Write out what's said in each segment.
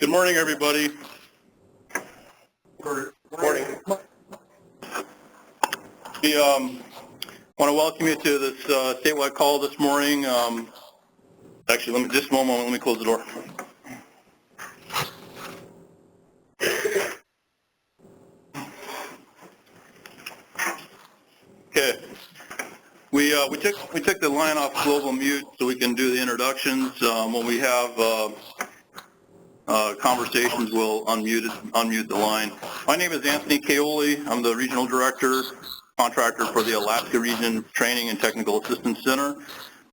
Good morning, everybody. Good morning. We want to welcome you to this statewide call this morning. Actually, just one moment. Let me close the door. Okay. We took the line off global mute so we can do the introductions. When we have conversations, we'll unmute the line. My name is Anthony Kaoli. I'm the Regional Director, Contractor for the Alaska Region Training and Technical Assistance Center.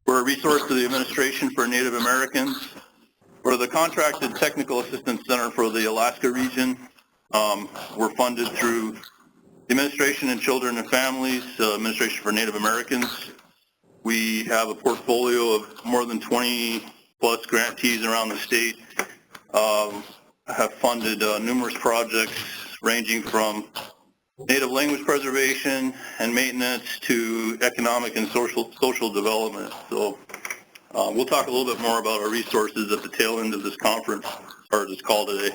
We're a resource to the Administration for Native Americans. We're the Contracted Technical Assistance Center for the Alaska Region. We're funded through the Administration and Children and Families, Administration for Native Americans. We have a portfolio of more than 20 plus grantees around the state. Have funded numerous projects ranging from native language preservation and maintenance to economic and social development. So we'll talk a little bit more about our resources at the tail end of this conference, or this call today.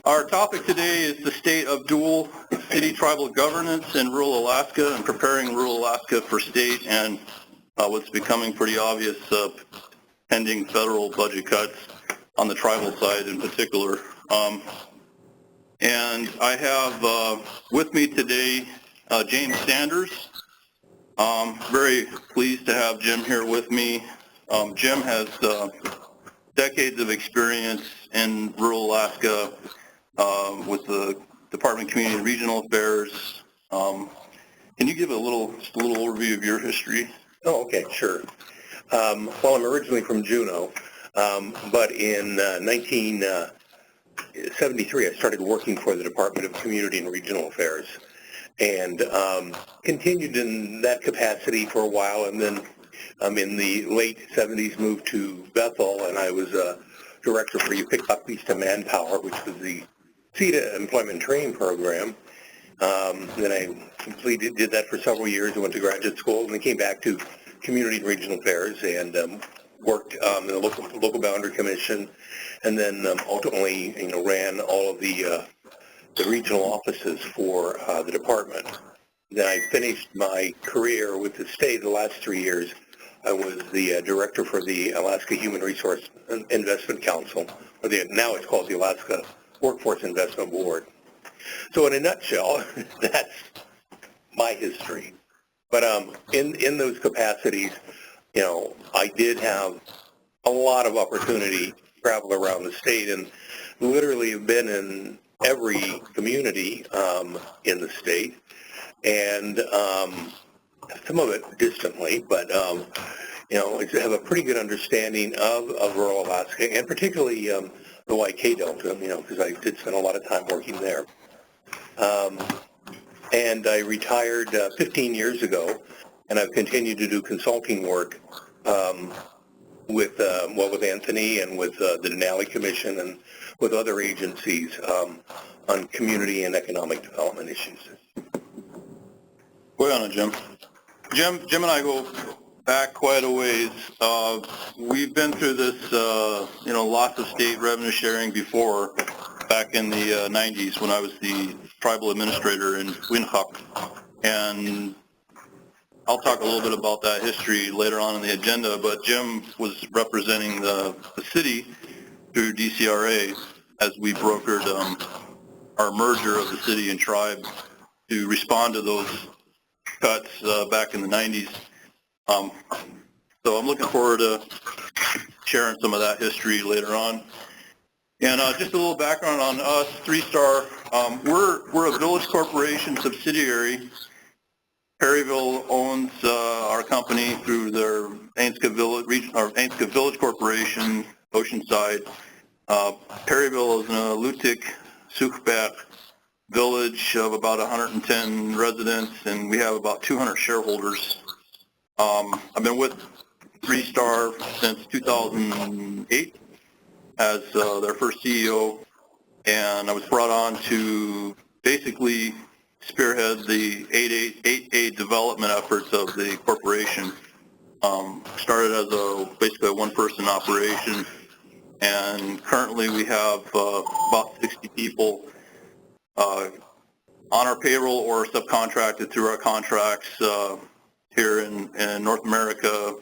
Our topic today is the state of dual city tribal governance in rural Alaska and preparing rural Alaska for state and what's becoming pretty obvious pending federal budget cuts on the tribal side in particular. And I have with me today James Sanders. Very pleased to have Jim here with me. Jim has decades of experience in rural Alaska with the Department of Community and Regional Affairs. Can you give just a little overview of your history? Oh, okay, sure. Well, I'm originally from Juneau, but in 1973 I started working for the Department of Community and Regional Affairs and continued in that capacity for a while, and then in the late 70s moved to Bethel, and I was a director for UPIC Manpower, which was the CETA employment training program. Then I did that for several years. I went to graduate school and then came back to Community and Regional Affairs and worked in the local boundary commission, and then ultimately, ran all of the regional offices for the department. Then I finished my career with the state. The last 3 years, I was the director for the Alaska Human Resource Investment Council, or now it's called the Alaska Workforce Investment Board. So in a nutshell, that's my history. But in those capacities, I did have a lot of opportunity to travel around the state and literally have been in every community in the state, and some of it distantly, but I have a pretty good understanding of rural Alaska, and particularly the YK Delta, because I did spend a lot of time working there. And I retired 15 years ago, and I've continued to do consulting work with Anthony and with the Denali Commission and with other agencies on community and economic development issues. Way on it, Jim. Jim and I go back quite a ways. We've been through this, lots of state revenue sharing before, back in the 90s when I was the tribal administrator in Winhuk. And I'll talk a little bit about that history later on in the agenda, but Jim was representing the city through DCRA as we brokered our merger of the city and tribe to respond to those cuts back in the 90s. So I'm looking forward to sharing some of that history later on. And just a little background on us, 3-Star. We're a Village Corporation subsidiary. Perryville owns our company through their Ainska Village Corporation, Oceanside. Perryville is in a Lutik-Sukbat village of about 110 residents, and we have about 200 shareholders. I've been with 3-Star since 2008 as their first CEO, and I was brought on to basically spearhead the 8A development efforts of the corporation. Started as basically a one-person operation, and currently we have about 60 people on our payroll or subcontracted through our contracts here in North America,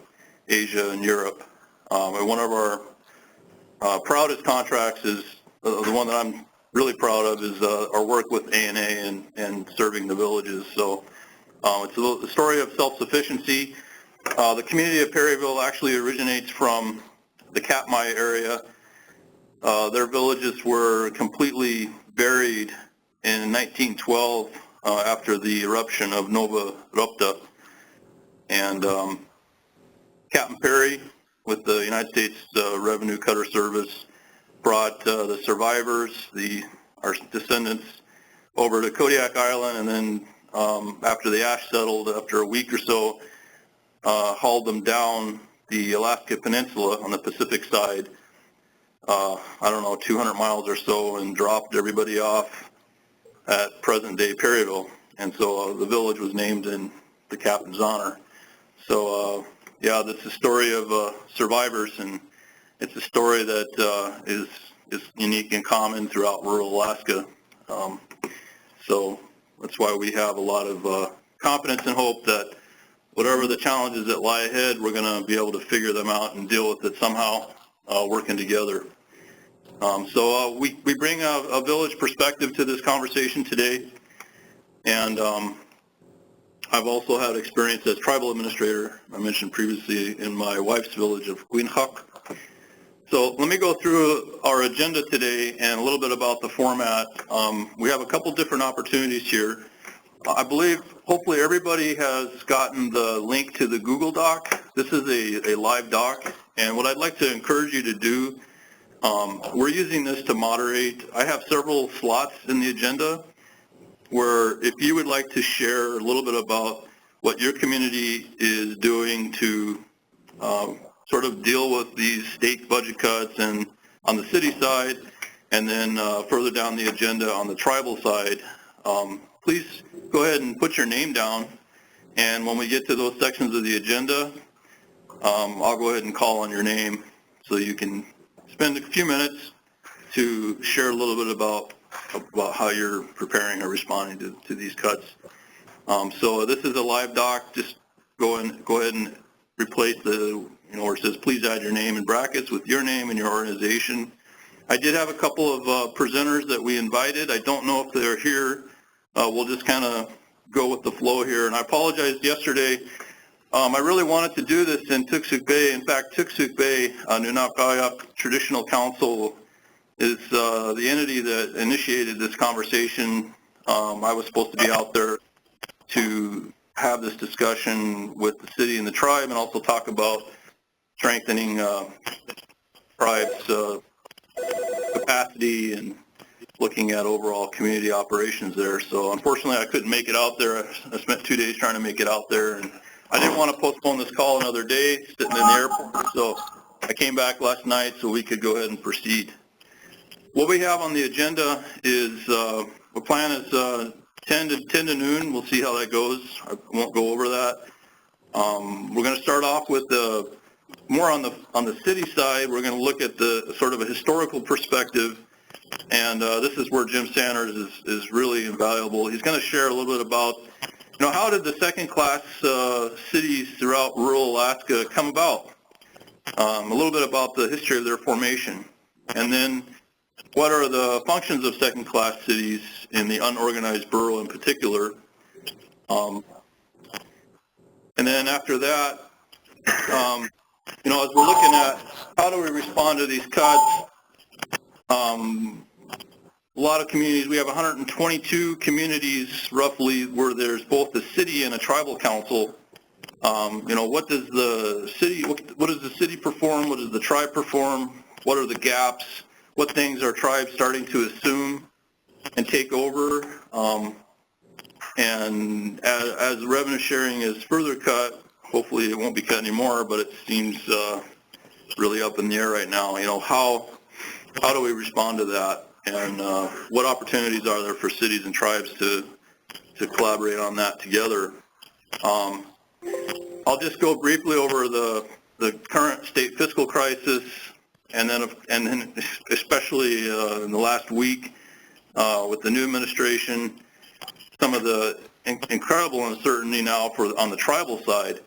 Asia, and Europe. And one of our proudest contracts is the one that I'm really proud of is our work with A&A and serving the villages. So it's a story of self-sufficiency. The community of Perryville actually originates from the Katmai area. Their villages were completely buried in 1912 after the eruption of Nova Rupta. And Captain Perry with the United States Revenue Cutter Service brought the survivors, our descendants, over to Kodiak Island, and then after the ash settled, after a week or so, hauled them down the Alaska Peninsula on the Pacific side, I don't know, 200 miles or so, and dropped everybody off at present-day Perryville. And so the village was named in the captain's honor. So, yeah, this is a story of survivors, and it's a story that is unique and common throughout rural Alaska. So that's why we have a lot of confidence and hope that whatever the challenges that lie ahead, we're going to be able to figure them out and deal with it somehow, working together. So we bring a village perspective to this conversation today, and I've also had experience as tribal administrator, I mentioned previously, in my wife's village of Queenhuk. So let me go through our agenda today and a little bit about the format. We have a couple different opportunities here. I believe hopefully everybody has gotten the link to the Google Doc. This is a live doc, and what I'd like to encourage you to do, we're using this to moderate. I have several slots in the agenda where if you would like to share a little bit about what your community is doing to sort of deal with these state budget cuts and on the city side, and then further down the agenda on the tribal side, please go ahead and put your name down, and when we get to those sections of the agenda, I'll go ahead and call on your name so you can spend a few minutes to share a little bit about how you're preparing or responding to these cuts. So this is a live doc. Just go ahead and replace the, where it says please add your name in brackets with your name and your organization. I did have a couple of presenters that we invited. I don't know if they're here. We'll just kind of go with the flow here. And I apologize yesterday. I really wanted to do this in Tooksook Bay. In fact, Tooksook Bay, Nunavut Traditional Council is the entity that initiated this conversation. I was supposed to be out there to have this discussion with the city and the tribe, and also talk about strengthening tribes' capacity and looking at overall community operations there. So unfortunately, I couldn't make it out there. I spent 2 days trying to make it out there, and I didn't want to postpone this call another day sitting in the airport, so I came back last night so we could go ahead and proceed. What we have on the agenda is, the plan is 10 to noon. We'll see how that goes. I won't go over that. We're going to start off with more on the city side. We're going to look at the sort of a historical perspective, and this is where Jim Sanders is really invaluable. He's going to share a little bit about, how did the second-class cities throughout rural Alaska come about? A little bit about the history of their formation, and then what are the functions of second-class cities in the unorganized borough in particular? And then after that, as we're looking at how do we respond to these cuts, a lot of communities, we have 122 communities roughly where there's both the city and a tribal council. What does the city perform? What does the tribe perform? What are the gaps? What things are tribes starting to assume and take over? And as revenue sharing is further cut, hopefully it won't be cut anymore, but it seems really up in the air right now. How do we respond to that? And what opportunities are there for cities and tribes to collaborate on that together? I'll just go briefly over the current state fiscal crisis, and then especially in the last week with the new administration, some of the incredible uncertainty now on the tribal side.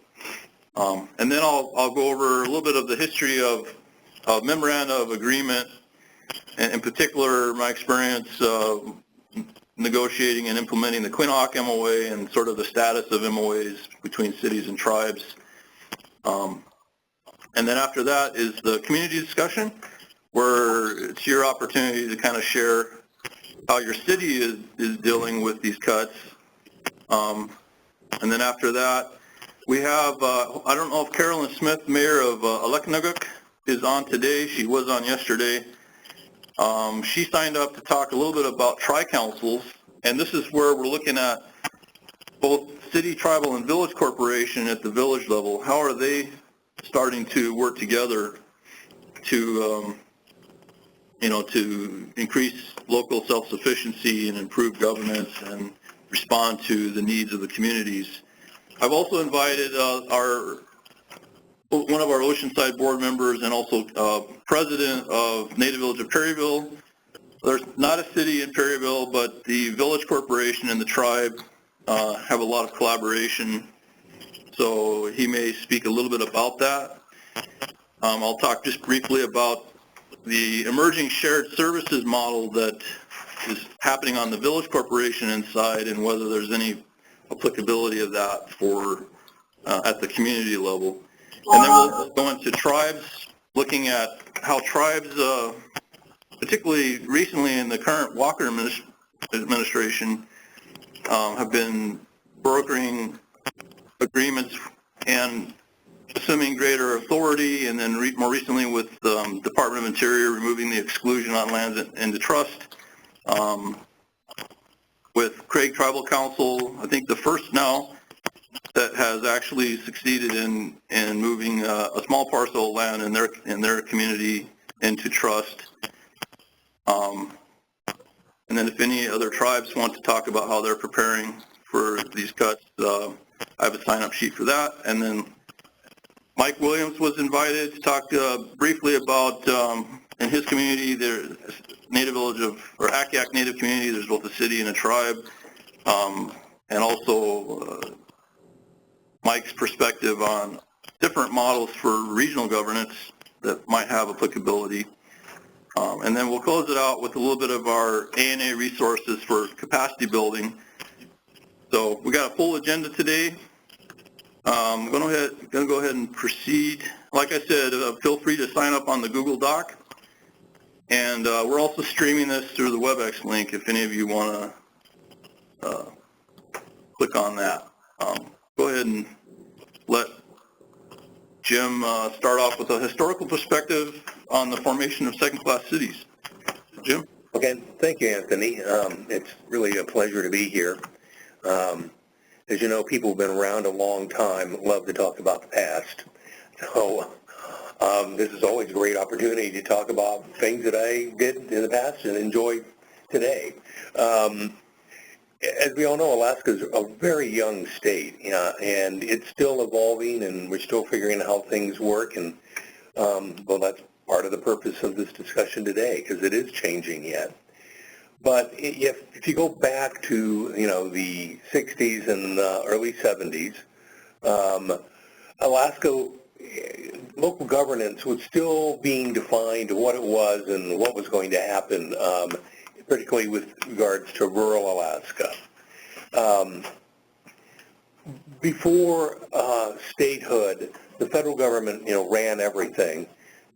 And then I'll go over a little bit of the history of memoranda of agreement, and in particular my experience negotiating and implementing the Quinhagak MOA and sort of the status of MOAs between cities and tribes. And then after that is the community discussion, where it's your opportunity to kind of share how your city is dealing with these cuts. And then after that, we have, I don't know if Carolyn Smith, Mayor of Eminent, is on today. She was on yesterday. She signed up to talk a little bit about tri-councils, and this is where we're looking at both city, tribal, and village corporation at the village level. How are they starting to work together to, to increase local self-sufficiency and improve governance and respond to the needs of the communities? I've also invited one of our Oceanside board members and also president of Native Village of Perryville. There's not a city in Perryville, but the village corporation and the tribe have a lot of collaboration, so he may speak a little bit about that. I'll talk just briefly about the emerging shared services model that is happening on the village corporation inside, and whether there's any applicability of that for at the community level. And then we'll go into tribes, looking at how tribes, particularly recently in the current Walker administration, have been brokering agreements and assuming greater authority, and then more recently with the Department of Interior removing the exclusion on lands into trust. With Craig Tribal Council, I think the first now that has actually succeeded in moving a small parcel of land in their community into trust. And then if any other tribes want to talk about how they're preparing for these cuts, I have a sign-up sheet for that. And then Mike Williams was invited to talk briefly about in his community, there's Native Village or Akiak Native community. There's both a city and a tribe, and also Mike's perspective on different models for regional governance that might have applicability. And then we'll close it out with a little bit of our ANA resources for capacity building. So we got a full agenda today. I'm going to go ahead and proceed. Like I said, feel free to sign up on the Google Doc. And we're also streaming this through the WebEx link if any of you want to click on that. Go ahead and let Jim start off with a historical perspective on the formation of second-class cities. Jim? Okay, thank you, Anthony. It's really a pleasure to be here. As you know, people who've been around a long time love to talk about the past. So this is always a great opportunity to talk about things that I did in the past and enjoy today. As we all know, Alaska is a very young state, and it's still evolving, and we're still figuring out how things work. And well, that's part of the purpose of this discussion today, because it is changing yet. But if you go back to the 60s and early 70s, Alaska local governance was still being defined what it was and what was going to happen, particularly with regards to rural Alaska. Before statehood, the federal government ran everything,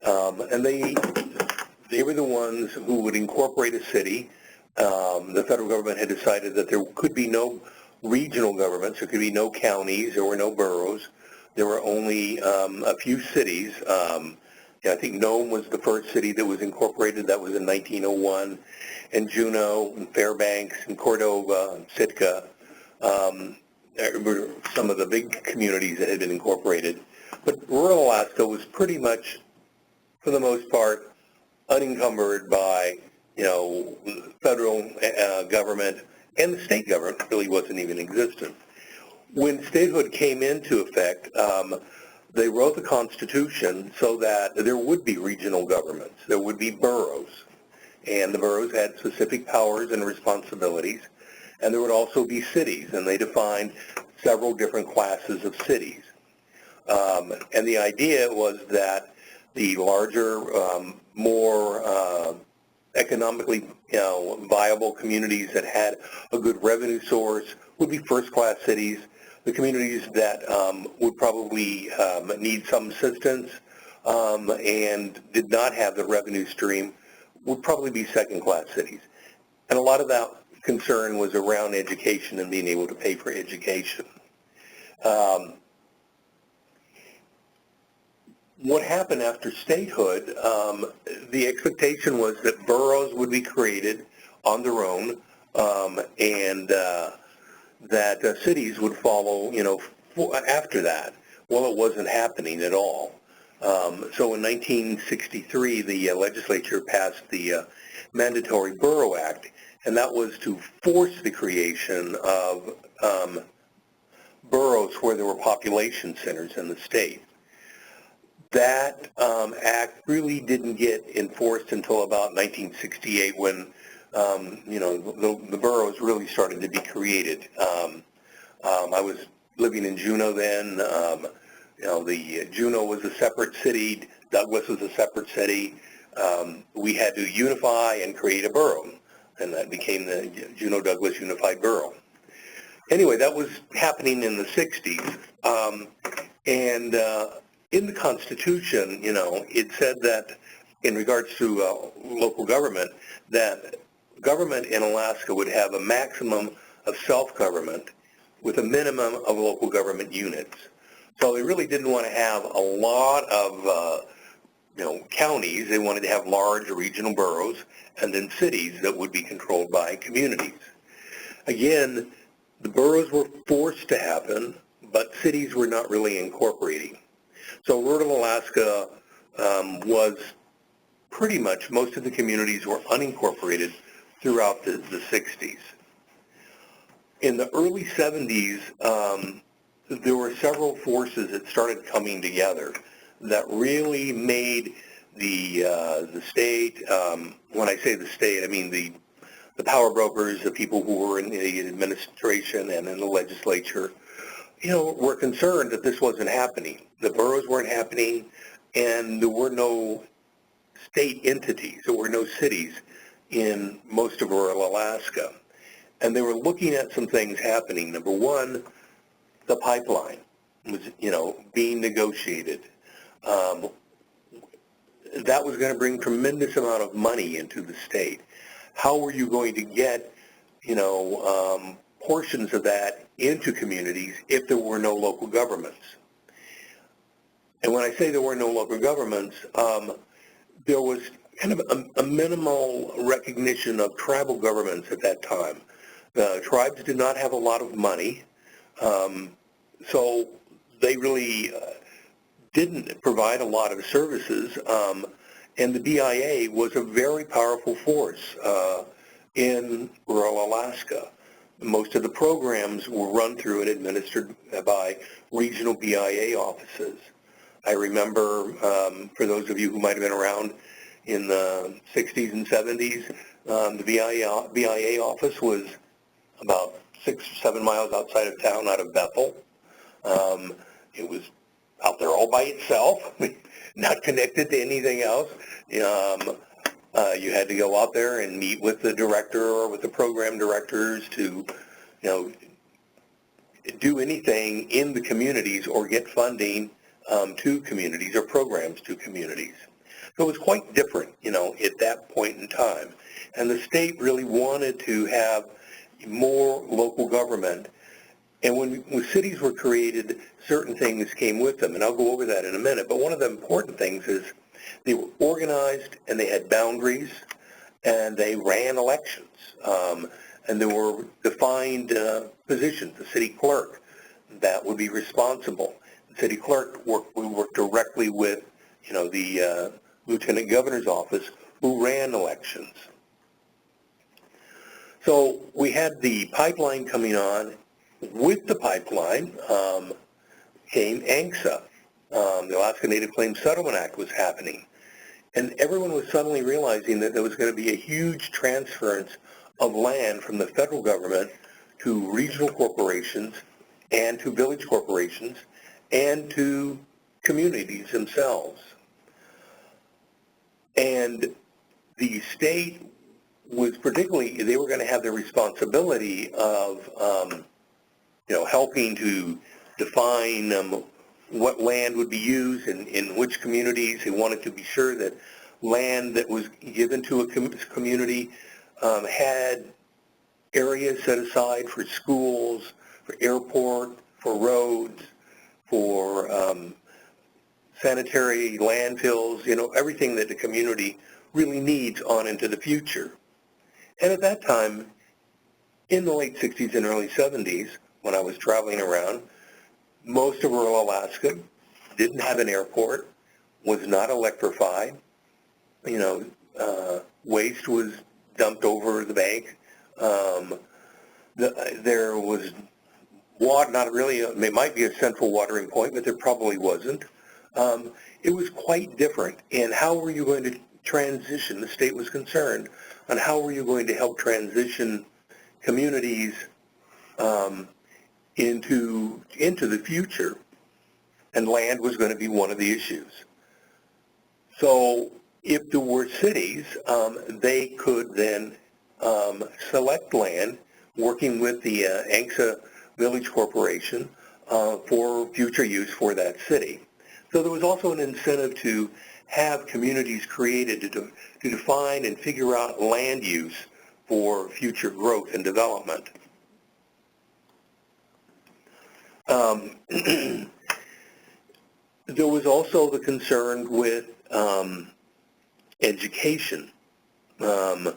and they were the ones who would incorporate a city. The federal government had decided that there could be no regional governments, there could be no counties, there were no boroughs. There were only a few cities. I think Nome was the first city that was incorporated. That was in 1901. And Juneau, and Fairbanks, and Cordova, and Sitka were some of the big communities that had been incorporated. But rural Alaska was pretty much, for the most part, unencumbered by federal government, and the state government really wasn't even existent. When statehood came into effect, they wrote the Constitution so that there would be regional governments. There would be boroughs, and the boroughs had specific powers and responsibilities, and there would also be cities, and they defined several different classes of cities. And the idea was that the larger, more economically viable communities that had a good revenue source would be first-class cities. The communities that would probably need some assistance and did not have the revenue stream would probably be second-class cities. And a lot of that concern was around education and being able to pay for education. What happened after statehood, the expectation was that boroughs would be created on their own, and that cities would follow, after that. Well, it wasn't happening at all. So in 1963, the legislature passed the Mandatory Borough Act, and that was to force the creation of boroughs where there were population centers in the state. That act really didn't get enforced until about 1968 when, the boroughs really started to be created. I was living in Juneau then. Juneau was a separate city. Douglas was a separate city. We had to unify and create a borough, and that became the Juneau-Douglas Unified Borough. Anyway, that was happening in the 60s. In the Constitution, it said that in regards to local government, that government in Alaska would have a maximum of self-government with a minimum of local government units. So they really didn't want to have a lot of, counties. They wanted to have large regional boroughs and then cities that would be controlled by communities. Again, the boroughs were forced to happen, but cities were not really incorporating. So rural Alaska was pretty much, most of the communities were unincorporated throughout the 60s. In the early 70s, there were several forces that started coming together that really made the state, when I say the state, I mean the power brokers, the people who were in the administration and in the legislature, were concerned that this wasn't happening. The boroughs weren't happening, and there were no state entities. There were no cities in most of rural Alaska. And they were looking at some things happening. Number one, the pipeline was, being negotiated. That was going to bring tremendous amount of money into the state. How were you going to get, portions of that into communities if there were no local governments? And when I say there were no local governments, there was kind of a minimal recognition of tribal governments at that time. The tribes did not have a lot of money, so they really didn't provide a lot of services, and the BIA was a very powerful force in rural Alaska. Most of the programs were run through and administered by regional BIA offices. I remember, for those of you who might have been around in the 60s and 70s, the BIA office was about 6 or 7 miles outside of town, out of Bethel. It was out there all by itself, not connected to anything else. You had to go out there and meet with the director or with the program directors to, do anything in the communities or get funding to communities or programs to communities. So it was quite different, at that point in time. And the state really wanted to have more local government. And when cities were created, certain things came with them, and I'll go over that in a minute. But one of the important things is they were organized, and they had boundaries, and they ran elections. And there were defined positions. The city clerk, that would be responsible. The city clerk would work directly with, the lieutenant governor's office, who ran elections. So we had the pipeline coming on, With the pipeline came ANCSA. The Alaska Native Claims Settlement Act was happening. And everyone was suddenly realizing that there was going to be a huge transference of land from the federal government to regional corporations and to village corporations and to communities themselves. And the state was particularly, they were going to have the responsibility of, helping to define what land would be used and in which communities. They wanted to be sure that land that was given to a community had areas set aside for schools, for airport, for roads, for sanitary landfills, everything that the community really needs on into the future. And at that time, in the late 60s and early 70s, when I was traveling around, most of rural Alaska didn't have an airport, was not electrified. Waste was dumped over the bank. There was water, not really, it might be a central watering point, but there probably wasn't. It was quite different. And how were you going to transition? The state was concerned on how were you going to help transition communities into the future, and land was going to be one of the issues. So if there were cities, they could then select land, working with the ANCSA Village Corporation for future use for that city. So there was also an incentive to have communities created to define and figure out land use for future growth and development. There was also the concern with education. The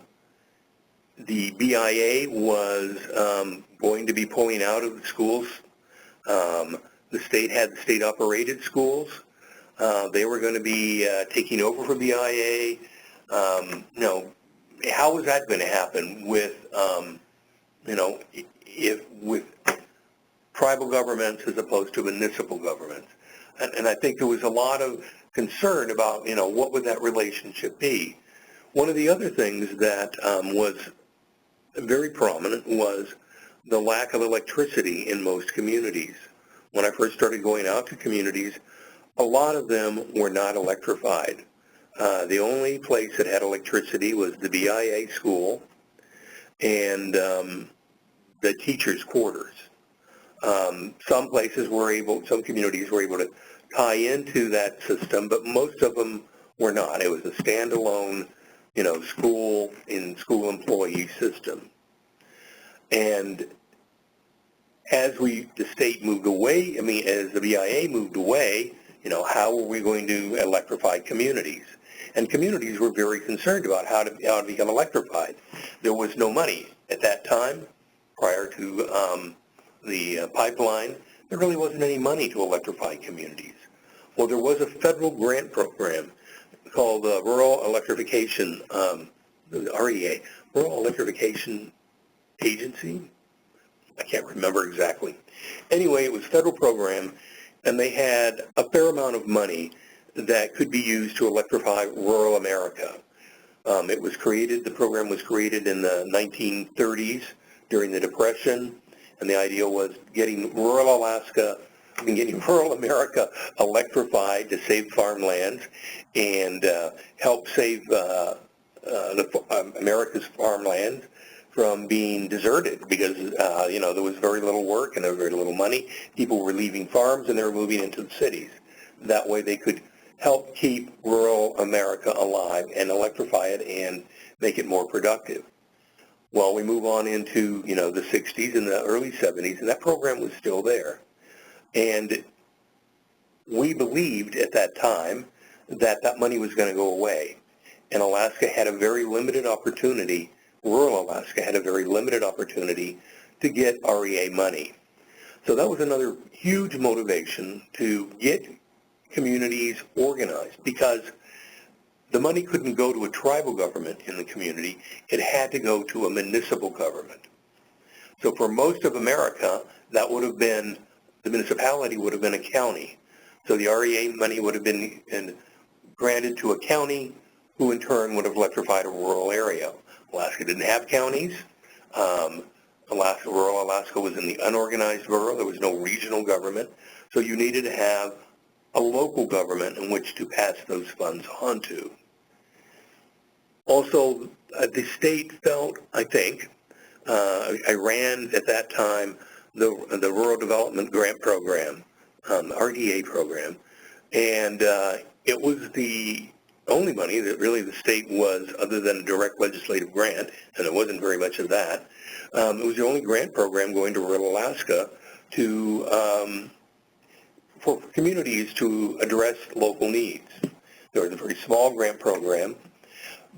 BIA was going to be pulling out of the schools. The state had the state-operated schools. They were going to be taking over for BIA. How was that going to happen with, with tribal governments as opposed to municipal governments? And I think there was a lot of concern about, what would that relationship be? One of the other things that was very prominent was the lack of electricity in most communities. When I first started going out to communities, a lot of them were not electrified. The only place that had electricity was the BIA school and the teachers' quarters. Some communities were able to tie into that system, but most of them were not. It was a standalone, school employee system. And as the state moved away, as the BIA moved away, how were we going to electrify communities? And communities were very concerned about how to become electrified. There was no money at that time, prior to the pipeline. There really wasn't any money to electrify communities. Well, there was a federal grant program called Rural Electrification, REA, Rural Electrification Agency. I can't remember exactly. Anyway, it was a federal program, and they had a fair amount of money that could be used to electrify rural America. The program was created in the 1930s during the Depression, and the idea was getting rural America electrified to save farmlands and help save America's farmlands from being deserted because, there was very little work and there was very little money. People were leaving farms and they were moving into the cities. That way they could help keep rural America alive and electrify it and make it more productive. Well, we move on into, the 60s and the early 70s, and that program was still there. And we believed at that time that that money was going to go away. And Alaska had a very limited opportunity, rural Alaska had a very limited opportunity to get REA money. So that was another huge motivation to get communities organized, because the money couldn't go to a tribal government in the community. It had to go to a municipal government. So for most of America, that would have been, the municipality would have been a county. So the REA money would have been granted to a county, who in turn would have electrified a rural area. Alaska didn't have counties. Rural Alaska was in the unorganized borough. There was no regional government. So you needed to have a local government in which to pass those funds on to. Also, the state felt, I think, I ran at that time the Rural Development Grant Program, RDA program, and it was the only money that really the state was, other than a direct legislative grant, and it wasn't very much of that. It was the only grant program going to rural Alaska to for communities to address local needs. There was a very small grant program,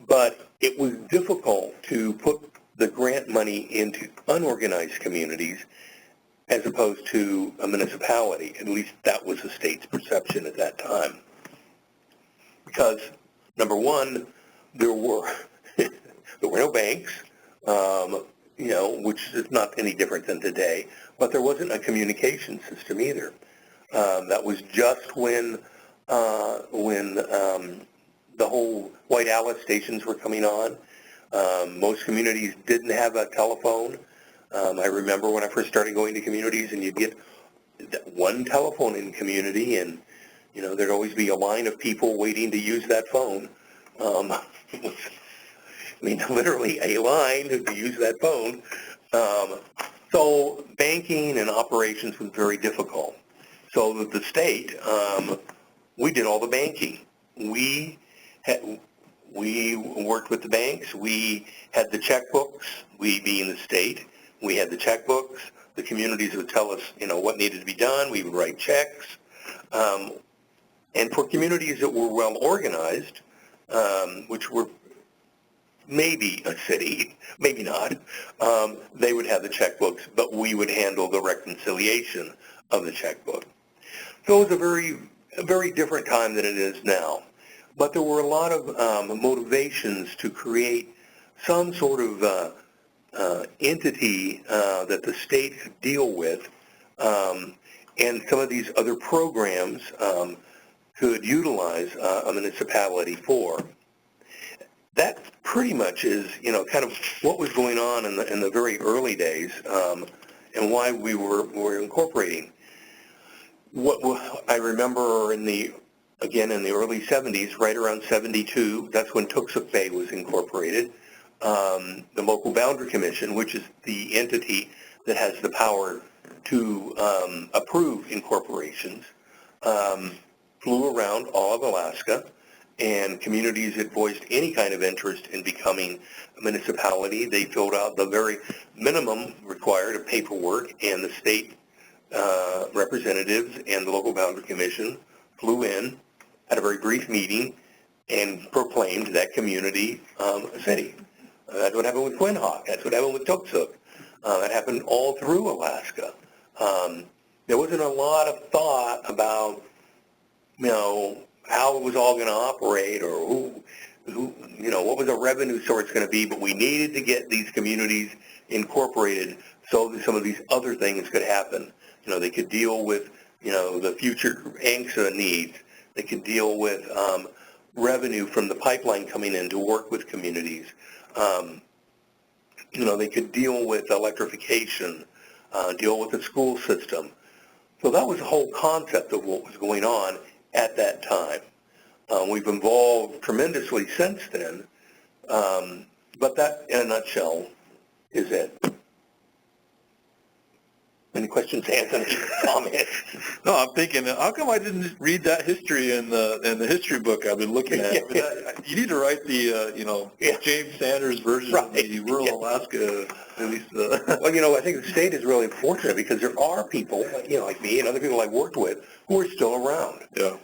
but it was difficult to put the grant money into unorganized communities as opposed to a municipality. At least that was the state's perception at that time. Because, number one, there were no banks, which is not any different than today, but there wasn't a communication system either. That was just when the whole White Alice stations were coming on. Most communities didn't have a telephone. I remember when I first started going to communities, and you'd get one telephone in community, and there'd always be a line of people waiting to use that phone. Literally a line to use that phone. So banking and operations was very difficult. So the state, we did all the banking. We worked with the banks. We had the checkbooks. We, being the state, we had the checkbooks. The communities would tell us, what needed to be done. We would write checks. And for communities that were well organized, which were maybe a city, maybe not, they would have the checkbooks, but we would handle the reconciliation of the checkbook. So it was a very different time than it is now. But there were a lot of motivations to create some sort of entity that the state could deal with, and some of these other programs could utilize a municipality for. That pretty much is, kind of what was going on in the very early days, and why we were incorporating. What I remember in the early 70s, right around 72, that's when Tooksook Bay was incorporated. The Local Boundary Commission, which is the entity that has the power to approve incorporations, flew around all of Alaska, and communities that voiced any kind of interest in becoming a municipality, they filled out the very minimum required of paperwork, and the state representatives and the Local Boundary Commission flew in, had a very brief meeting, and proclaimed that community a city. That's what happened with Quinhagak. That's what happened with Tooksook. That happened all through Alaska. There wasn't a lot of thought about, how it was all going to operate, or what was the revenue source going to be, but we needed to get these communities incorporated so that some of these other things could happen. They could deal with, the future ANCSA needs. They could deal with revenue from the pipeline coming in to work with communities. They could deal with electrification, deal with the school system. So that was the whole concept of what was going on at that time. We've evolved tremendously since then, but that, in a nutshell, is it. Any questions, Anthony? Comments? No, I'm thinking, how come I didn't read that history in the history book I've been looking at? You need to write the, James Sanders version of the rural Alaska, at least. Well, I think the state is really fortunate because there are people, like me and other people I've worked with who are still around. Yeah.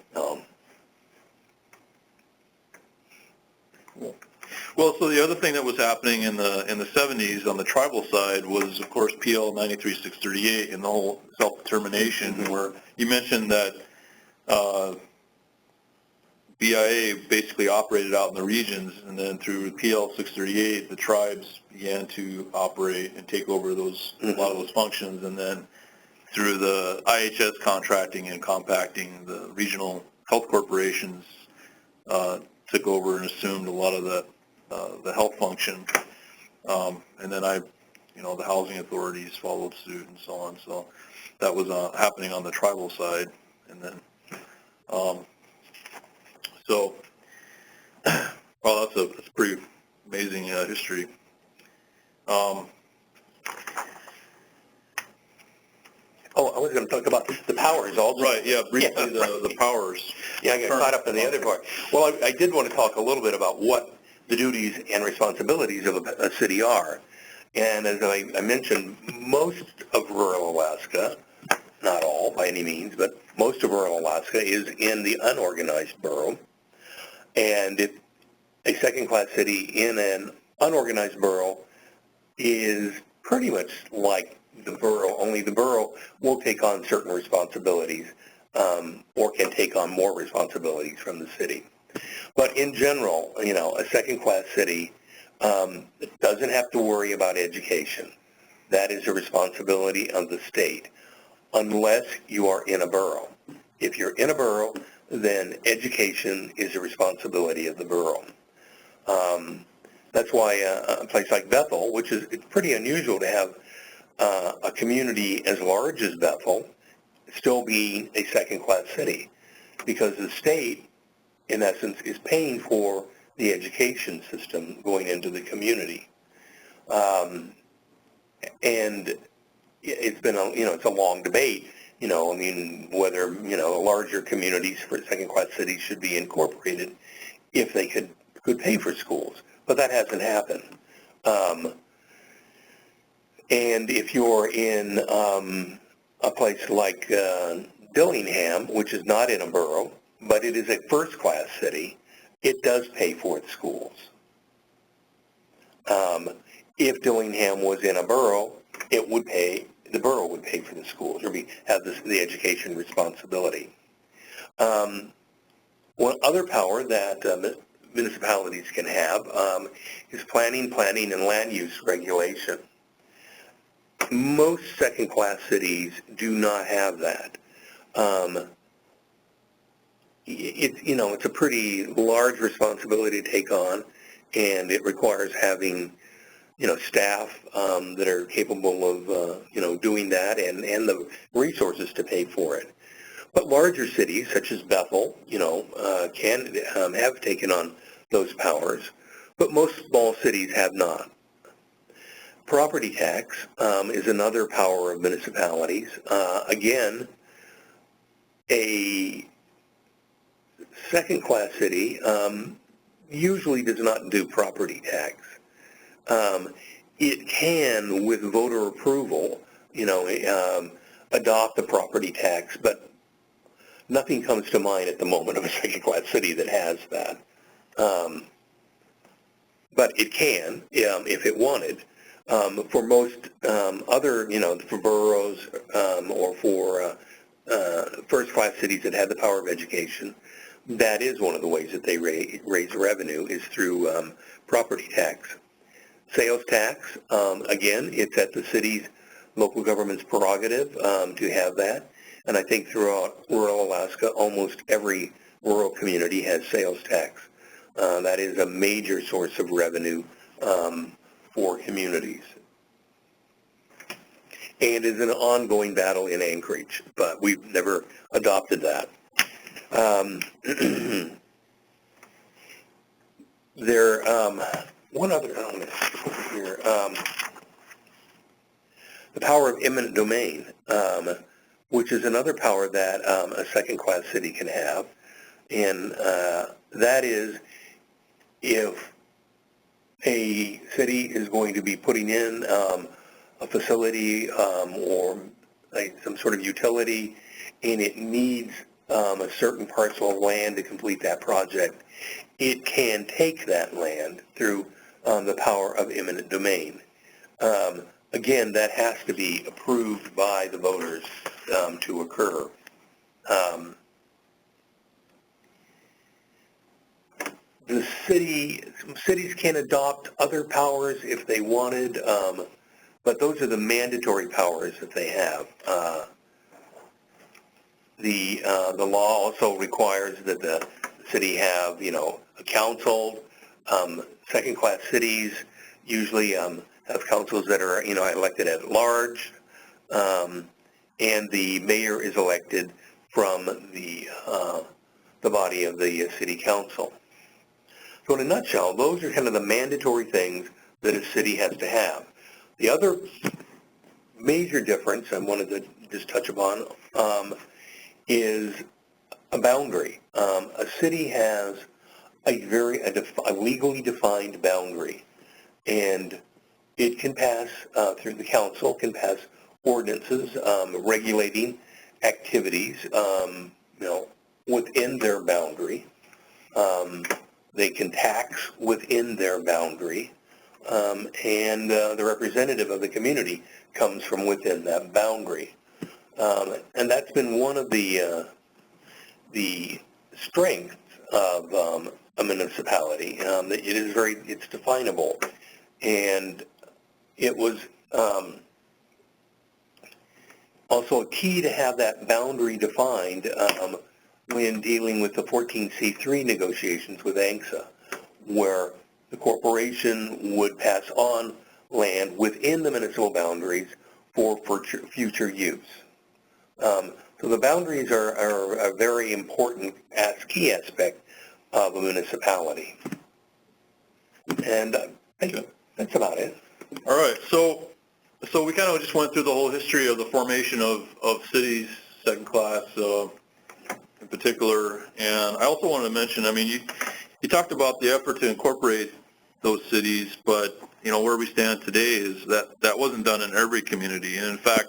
Well, so the other thing that was happening in the 70s on the tribal side was, of course, PL 93-638 and the whole self-determination, where you mentioned that BIA basically operated out in the regions, and then through PL 638, the tribes began to operate and take over a lot of those functions, and then through the IHS contracting and compacting, the regional health corporations took over and assumed a lot of the health function. And then the housing authorities followed suit and so on. So that was happening on the tribal side. And then, well, that's a pretty amazing history. I was going to talk about the powers also. Right, yeah, briefly the powers. Yeah, I got caught up in the other part. Well, I did want to talk a little bit about what the duties and responsibilities of a city are. And as I mentioned, most of rural Alaska, not all by any means, but most of rural Alaska is in the unorganized borough. And if a second-class city in an unorganized borough is pretty much like the borough, only the borough will take on certain responsibilities or can take on more responsibilities from the city. But in general, a second-class city doesn't have to worry about education. That is a responsibility of the state, unless you are in a borough. If you're in a borough, then education is a responsibility of the borough. That's why a place like Bethel, which is it's pretty unusual to have a community as large as Bethel still being a second-class city, because the state, in essence, is paying for the education system going into the community. And it's been it's a long debate, whether, larger communities for second-class cities should be incorporated if they could pay for schools. But that hasn't happened. And if you're in a place like Dillingham, which is not in a borough, but it is a first-class city, it does pay for its schools. If Dillingham was in a borough, the borough would pay for the schools, or have the education responsibility. One other power that municipalities can have is planning, and land use regulation. Most second-class cities do not have that. It's a pretty large responsibility to take on, and it requires having, staff that are capable of, doing that, and the resources to pay for it. But larger cities, such as Bethel, can have taken on those powers, but most small cities have not. Property tax is another power of municipalities. Again, a second-class city usually does not do property tax. It can, with voter approval, adopt a property tax, but nothing comes to mind at the moment of a second-class city that has that. But it can, if it wanted. For most other, for boroughs or for first-class cities that have the power of education, that is one of the ways that they raise revenue, is through property tax. Sales tax, again, it's at the city's local government's prerogative to have that. And I think throughout rural Alaska, almost every rural community has sales tax. That is a major source of revenue for communities. And is an ongoing battle in Anchorage, but we've never adopted that. One other element here, the power of eminent domain, which is another power that a second-class city can have, and that is if a city is going to be putting in a facility or some sort of utility, and it needs a certain parcel of land to complete that project, it can take that land through the power of eminent domain. Again, that has to be approved by the voters to occur. The cities can adopt other powers if they wanted, but those are the mandatory powers that they have. The law also requires that the city have, a council. Second-class cities usually have councils that are, elected at large, and the mayor is elected from the body of the city council. So in a nutshell, those are kind of the mandatory things that a city has to have. The other major difference I wanted to just touch upon is a boundary. A city has a legally defined boundary, and it can pass through the council, can pass ordinances regulating activities, within their boundary. They can tax within their boundary, and the representative of the community comes from within that boundary. And that's been one of the strengths of a municipality. It's definable, and it was also a key to have that boundary defined when dealing with the 14C3 negotiations with ANCSA, where the corporation would pass on land within the municipal boundaries for future use. So the boundaries are a very important key aspect of a municipality. And I think that's about it. All right, so we kind of just went through the whole history of the formation of cities, second class in particular, and I also wanted to mention, I mean, you talked about the effort to incorporate those cities, but where we stand today is that wasn't done in every community, and in fact,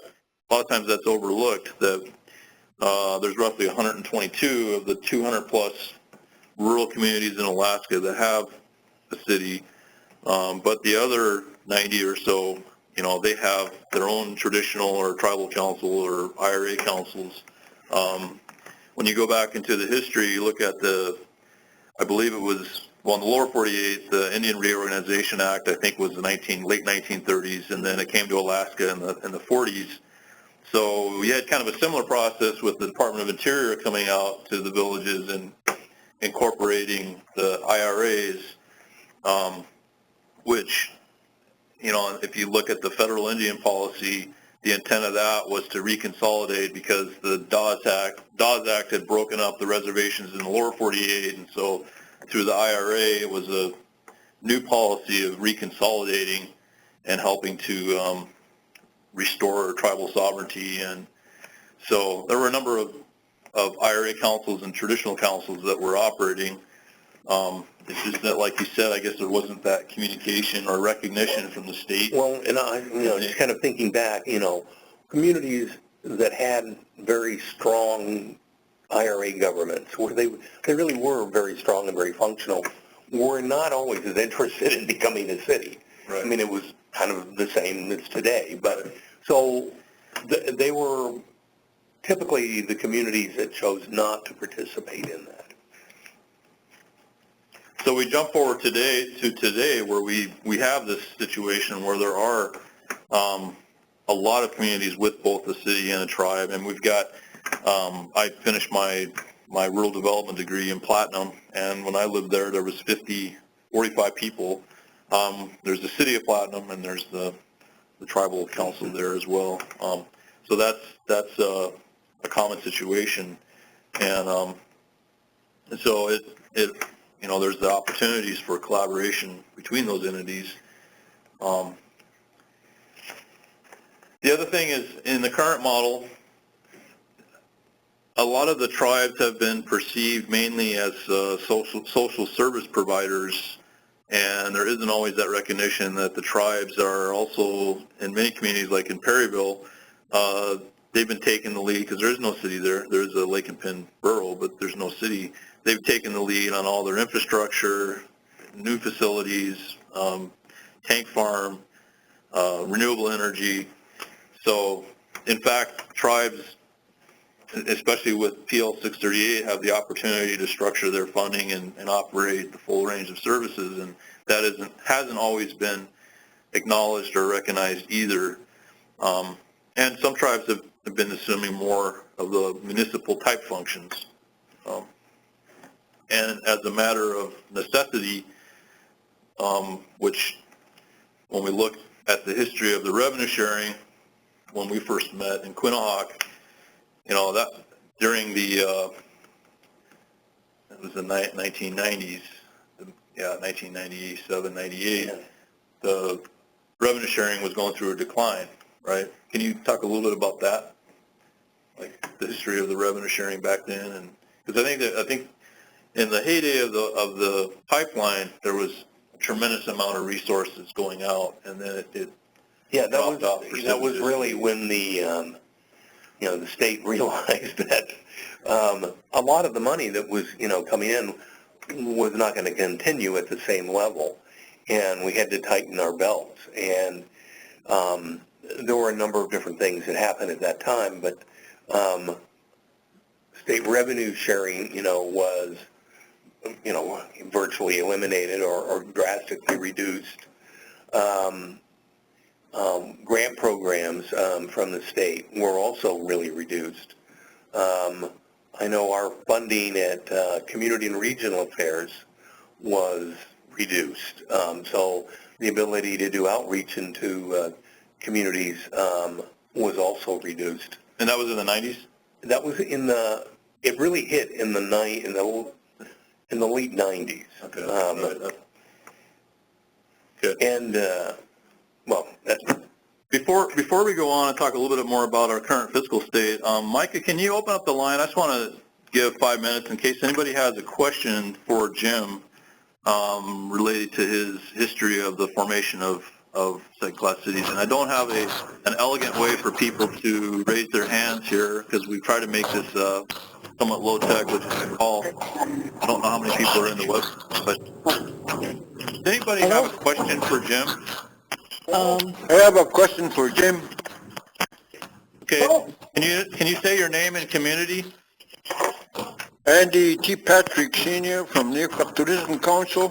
a lot of times that's overlooked, that there's roughly 122 of the 200 plus rural communities in Alaska that have a city, but the other 90 or so, they have their own traditional or tribal council or IRA councils. When you go back into the history, you look at I believe it was, in the lower 48, the Indian Reorganization Act, I think, was the late 1930s, and then it came to Alaska in the 40s. So we had kind of a similar process with the Department of Interior coming out to the villages and incorporating the IRAs, which, if you look at the federal Indian policy, the intent of that was to reconsolidate because the Dawes Act had broken up the reservations in the lower 48, and so through the IRA, it was a new policy of reconsolidating and helping to restore tribal sovereignty. And so there were a number of IRA councils and traditional councils that were operating. It's just that, like you said, I guess there wasn't that communication or recognition from the state. Well, and just kind of thinking back, communities that had very strong IRA governments, where they really were very strong and very functional, were not always as interested in becoming a city. Right. I mean, it was kind of the same as today, but so they were typically the communities that chose not to participate in that. So we jump forward to today where we have this situation where there are a lot of communities with both a city and a tribe, and we've got, I finished my rural development degree in Platinum, and when I lived there, there was 45 people. There's the city of Platinum, and there's the tribal council there as well. So that's a common situation, and so it there's the opportunities for collaboration between those entities. The other thing is, in the current model, a lot of the tribes have been perceived mainly as social service providers, and there isn't always that recognition that the tribes are also, in many communities like in Perryville, they've been taking the lead because there is no city there. There's a Lake and Pin borough, but there's no city. They've taken the lead on all their infrastructure, new facilities, tank farm, renewable energy. So, in fact, tribes, especially with PL 638, have the opportunity to structure their funding and operate the full range of services, and that hasn't always been acknowledged or recognized either. And some tribes have been assuming more of the municipal type functions. And as a matter of necessity, which when we look at the history of the revenue sharing, when we first met in Quinnahock, that during the, it was the 1990s, 1997, 98, the revenue sharing was going through a decline, right? Can you talk a little bit about that? Like the history of the revenue sharing back then? And because I think in the heyday of the pipeline, there was a tremendous amount of resources going out, and then it dropped off. That was really when the the state realized that a lot of the money that was coming in was not going to continue at the same level, and we had to tighten our belts. And there were a number of different things that happened at that time, but state revenue sharing, was virtually eliminated or drastically reduced. Grant programs from the state were also really reduced. I know our funding at Community and Regional Affairs was reduced. So the ability to do outreach into communities was also reduced. And that was in the 90s? That was it really hit in the late 90s. Okay. Good. And, that's... Before we go on and talk a little bit more about our current fiscal state, Micah, can you open up the line? I just want to give 5 minutes in case anybody has a question for Jim related to his history of the formation of second-class cities. And I don't have an elegant way for people to raise their hands here because we try to make this somewhat low-tech, which is a call. I don't know how many people are in the web, but does anybody have a question for Jim? I have a question for Jim. Okay. Can you say your name and community? Andy T. Patrick Sr. from Nearcap Tourism Council.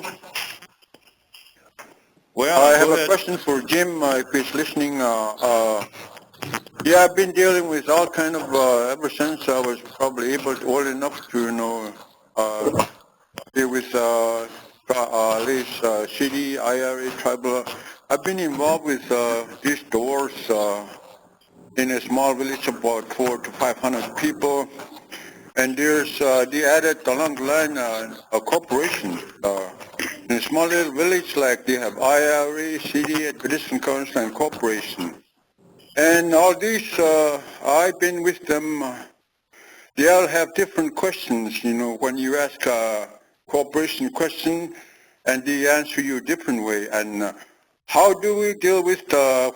Well, I have a question for Jim if he's listening. Yeah, I've been dealing with all kind of, ever since I was probably old enough to, deal with this city, IRA, tribal. I've been involved with these doors in a small village of about 400 to 500 people, and there's they added along the line a corporation. In a small little village, like they have IRA, city, traditional council, and corporation. And all these, I've been with them. They all have different questions. When you ask a corporation question, and they answer you a different way. And how do we deal with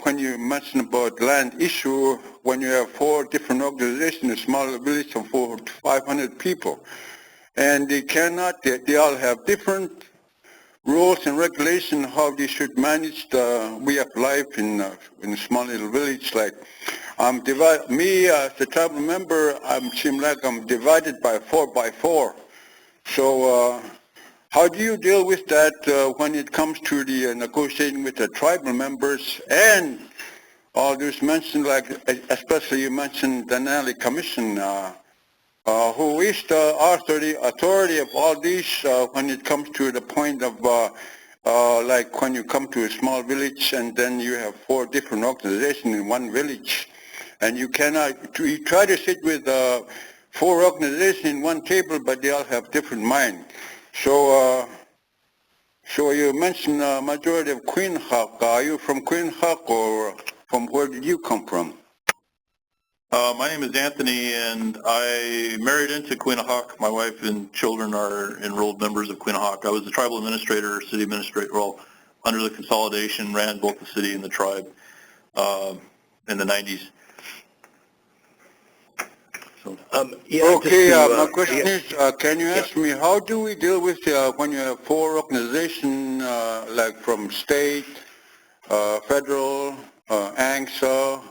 when you mention about land issue when you have 4 different organizations, a small village of 400 to 500 people, and they all have different rules and regulations how they should manage the way of life in a small little village. Like me as a tribal member, seem like I'm divided by 4 by 4. So. How do you deal with that when it comes to the negotiating with the tribal members and all this mentioned, like especially you mentioned the Denali Commission, who is the authority of all these when it comes to the point of like when you come to a small village and then you have 4 different organizations in one village, and you try to sit with 4 organizations in one table, but they all have different minds. So you mentioned majority of Quinnahock. Are you from Quinnahock, or from where did you come from? My name is Anthony, and I married into Quinnahock. My wife and children are enrolled members of Quinnahock. I was the tribal administrator, city administrator, under the consolidation, ran both the city and the tribe in the 90s. My question is, can you answer me, how do we deal with when you have 4 organizations, like from state, federal, ANCSA,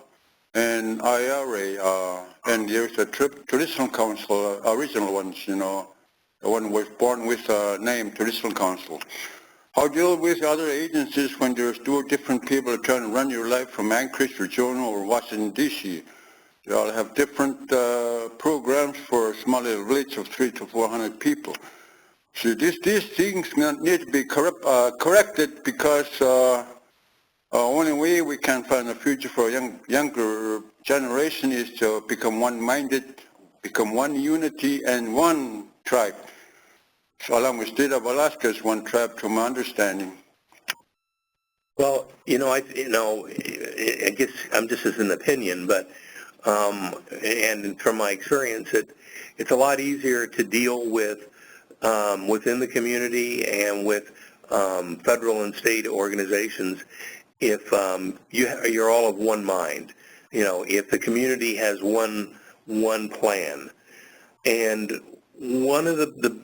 and IRA, and there's a traditional council, original ones, the one was born with a name, traditional council. How do you deal with other agencies when there's two different people trying to run your life from Anchorage, Virginia, or Washington, D.C.? They all have different programs for a small little village of 300 to 400 people. So these things need to be corrected because only way we can find a future for a younger generation is to become one-minded, become one unity and one tribe. So along with the state of Alaska is one tribe to my understanding. Well, I guess I'm just as an opinion, but and from my experience, it's a lot easier to deal with within the community and with federal and state organizations if you're all of one mind. If the community has one plan, and one of the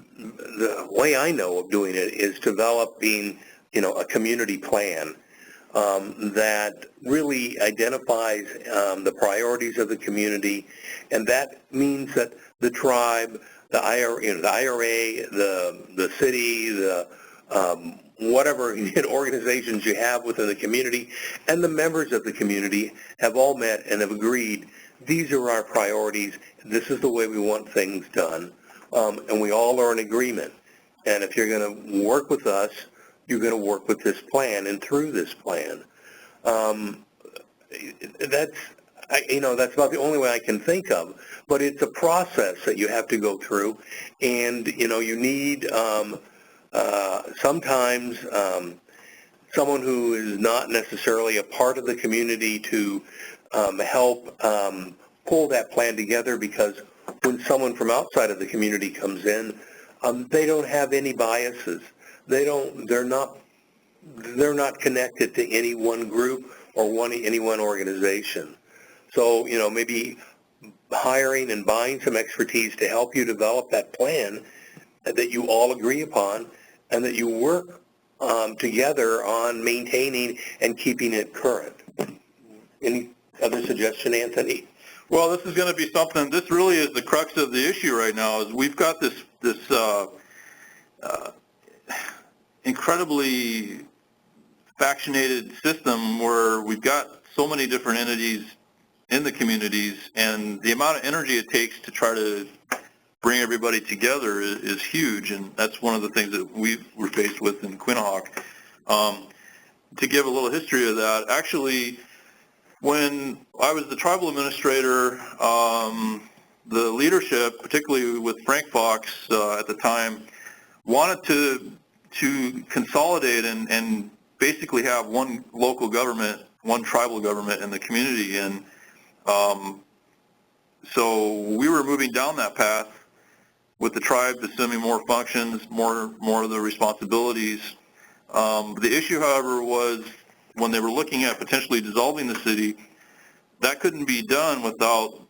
way I know of doing it is developing a community plan that really identifies the priorities of the community, and that means that the tribe, the IRA, the city, the whatever organizations you have within the community, and the members of the community have all met and have agreed, these are our priorities, this is the way we want things done, and we all are in agreement. And if you're going to work with us, you're going to work with this plan and through this plan. That's about the only way I can think of. But it's a process that you have to go through, and you need sometimes someone who is not necessarily a part of the community to help pull that plan together, because when someone from outside of the community comes in, they don't have any biases. They're not connected to any one group or any one organization. So, maybe hiring and buying some expertise to help you develop that plan that you all agree upon and that you work together on maintaining and keeping it current. Any other suggestion, Anthony? Well, this is going to be something, this really is the crux of the issue right now, is we've got this incredibly factionated system where we've got so many different entities in the communities, and the amount of energy it takes to try to bring everybody together is huge, and that's one of the things that we were faced with in Quinnahock. To give a little history of that, actually, when I was the tribal administrator, the leadership, particularly with Frank Fox at the time, wanted to consolidate and basically have one local government, one tribal government in the community. And so we were moving down that path with the tribe assuming more functions, more of the responsibilities. The issue, however, was when they were looking at potentially dissolving the city, that couldn't be done without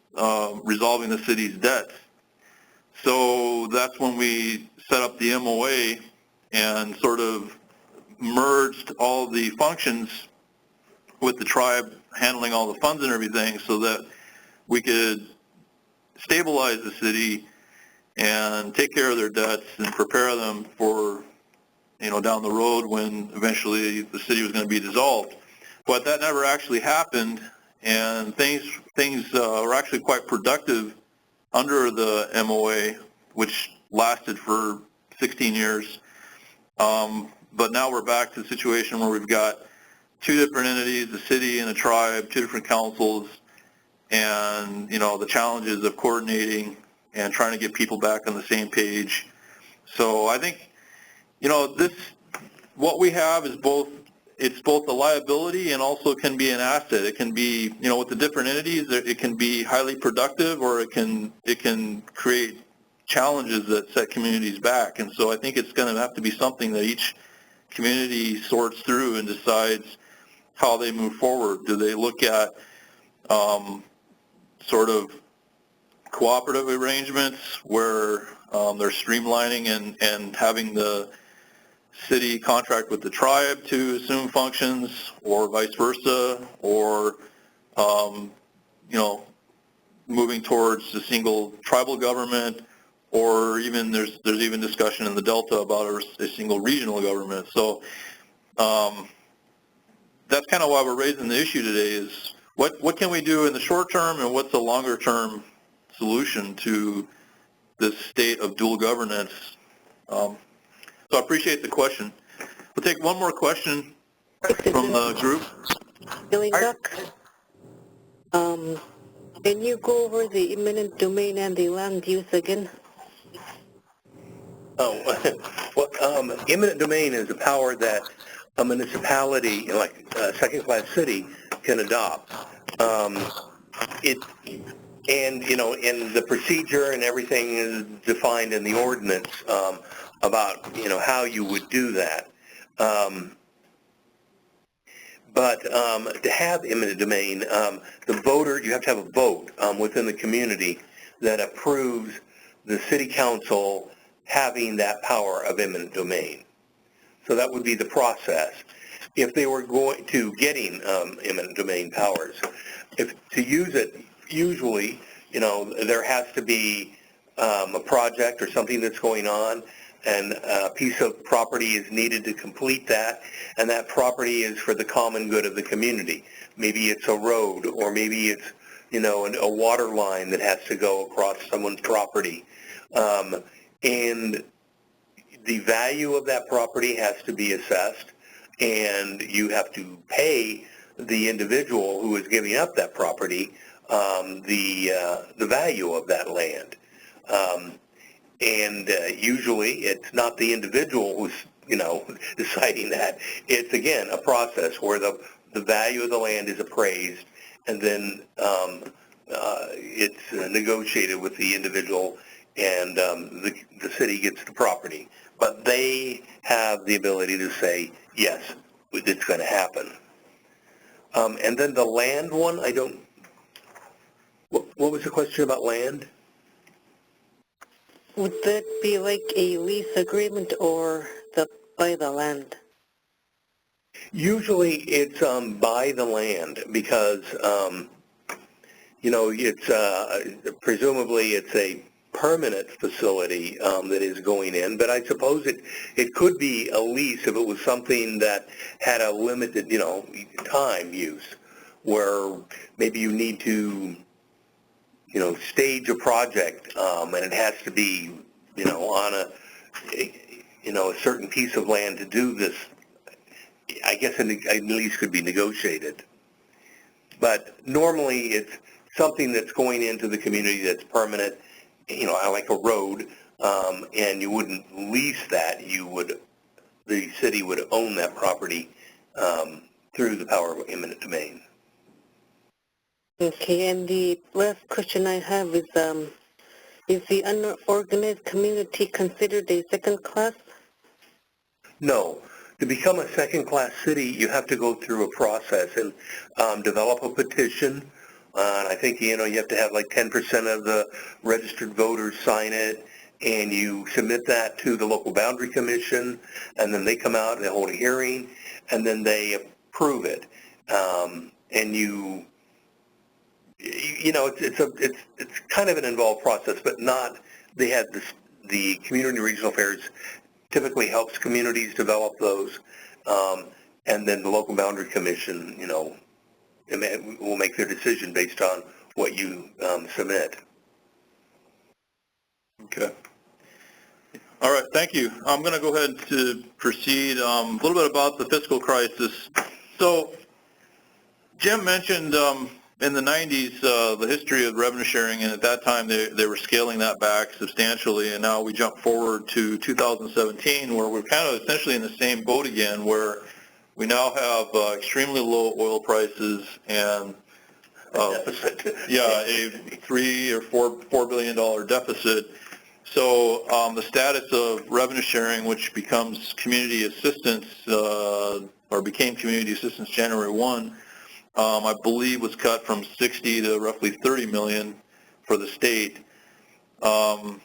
resolving the city's debts. So that's when we set up the MOA and sort of merged all the functions with the tribe handling all the funds and everything so that we could stabilize the city and take care of their debts and prepare them for, down the road when eventually the city was going to be dissolved. But that never actually happened, and things were actually quite productive under the MOA, which lasted for 16 years. But now we're back to the situation where we've got two different entities, the city and the tribe, two different councils, and, the challenges of coordinating and trying to get people back on the same page. So I think, what we have is it's both a liability and also can be an asset. It can be, with the different entities, it can be highly productive, or it can create challenges that set communities back. And so I think it's going to have to be something that each community sorts through and decides how they move forward. Do they look at sort of cooperative arrangements where they're streamlining and having the city contract with the tribe to assume functions, or vice versa, or moving towards a single tribal government, or even there's even discussion in the Delta about a single regional government. So that's kind of why we're raising the issue today is what can we do in the short term and what's the longer term solution to this state of dual governance. So I appreciate the question. We'll take one more question from the group. Billy Duck, can you go over the eminent domain and the land use again? Oh, well, eminent domain is a power that a municipality, like a second-class city, can adopt. And the procedure and everything is defined in the ordinance about, how you would do that. But to have eminent domain, you have to have a vote within the community that approves the city council having that power of eminent domain. So that would be the process. If they were going to getting eminent domain powers, if to use it, usually, there has to be a project or something that's going on, and a piece of property is needed to complete that, and that property is for the common good of the community. Maybe it's a road, or maybe it's, a water line that has to go across someone's property. And the value of that property has to be assessed, and you have to pay the individual who is giving up that property the value of that land. And usually it's not the individual who's, deciding that. It's, again, a process where the value of the land is appraised, and then it's negotiated with the individual, and the city gets the property. But they have the ability to say, yes, it's going to happen. And then the land one, what was the question about land? Would that be like a lease agreement or buy the land? Usually it's buy the land because, it's presumably it's a permanent facility that is going in, but I suppose it could be a lease if it was something that had a limited, time use, where maybe you need to, stage a project, and it has to be, on a certain piece of land to do this. I guess a lease could be negotiated. But normally it's something that's going into the community that's permanent, like a road, and you wouldn't lease that. The city would own that property through the power of eminent domain. Okay, and the last question I have is the unorganized community considered a second class? No. To become a second-class city, you have to go through a process and develop a petition. And I think, you have to have like 10% of the registered voters sign it, and you submit that to the local boundary commission, and then they come out and they hold a hearing, and then they approve it. And it's kind of an involved process, but not. They had the Community and Regional Affairs typically helps communities develop those, and then the local boundary commission, will make their decision based on what you submit. Okay. All right, thank you. I'm going to go ahead to proceed a little bit about the fiscal crisis. So Jim mentioned in the 90s the history of revenue sharing, and at that time they were scaling that back substantially, and now we jump forward to 2017 where we're kind of essentially in the same boat again, where we now have extremely low oil prices and a $3 or $4 billion deficit. So the status of revenue sharing, which becomes community assistance or became community assistance January 1, I believe was cut from 60 to roughly 30 million for the state. And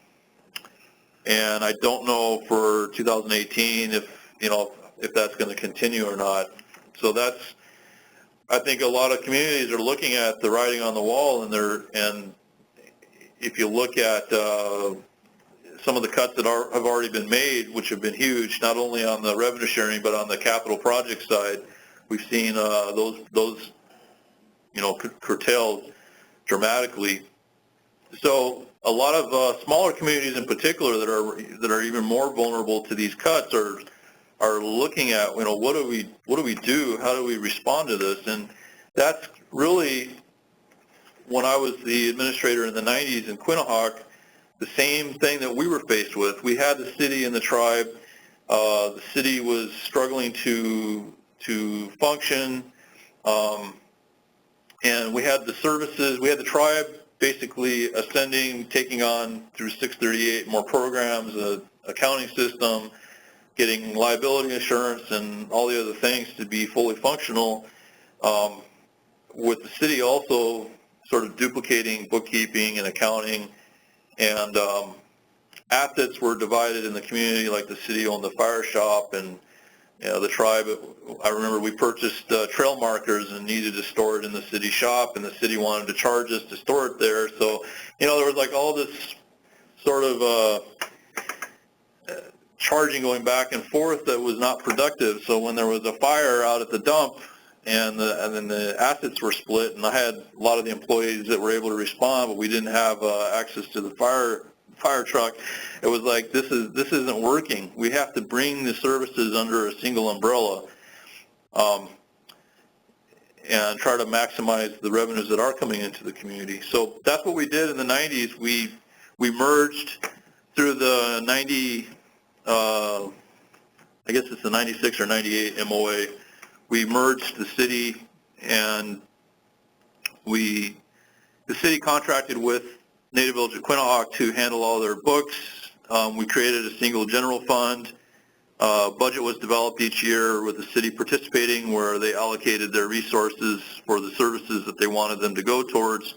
I don't know for 2018 if that's going to continue or not. So I think a lot of communities are looking at the writing on the wall, and if you look at some of the cuts that have already been made, which have been huge, not only on the revenue sharing but on the capital project side, we've seen those curtailed dramatically. So a lot of smaller communities in particular that are even more vulnerable to these cuts are looking at, what do we do? How do we respond to this? And that's really, when I was the administrator in the 90s in Quinnahock, the same thing that we were faced with. We had the city and the tribe. The city was struggling to function, and we had the services. We had the tribe basically ascending, taking on through 638 more programs, accounting system, getting liability insurance, and all the other things to be fully functional, with the city also sort of duplicating bookkeeping and accounting, and assets were divided in the community, like the city owned the fire shop, and the tribe, I remember we purchased trail markers and needed to store it in the city shop, and the city wanted to charge us to store it there. So, there was like all this sort of charging going back and forth that was not productive. So when there was a fire out at the dump and then the assets were split, and I had a lot of the employees that were able to respond, but we didn't have access to the fire truck, it was like, this isn't working. We have to bring the services under a single umbrella, and try to maximize the revenues that are coming into the community. So that's what we did in the 90s. We merged through the 90, I guess it's the 96 or 98 MOA. We merged the city, and the city contracted with Native Village of Quinnahock to handle all their books. We created a single general fund. Budget was developed each year with the city participating, where they allocated their resources for the services that they wanted them to go towards.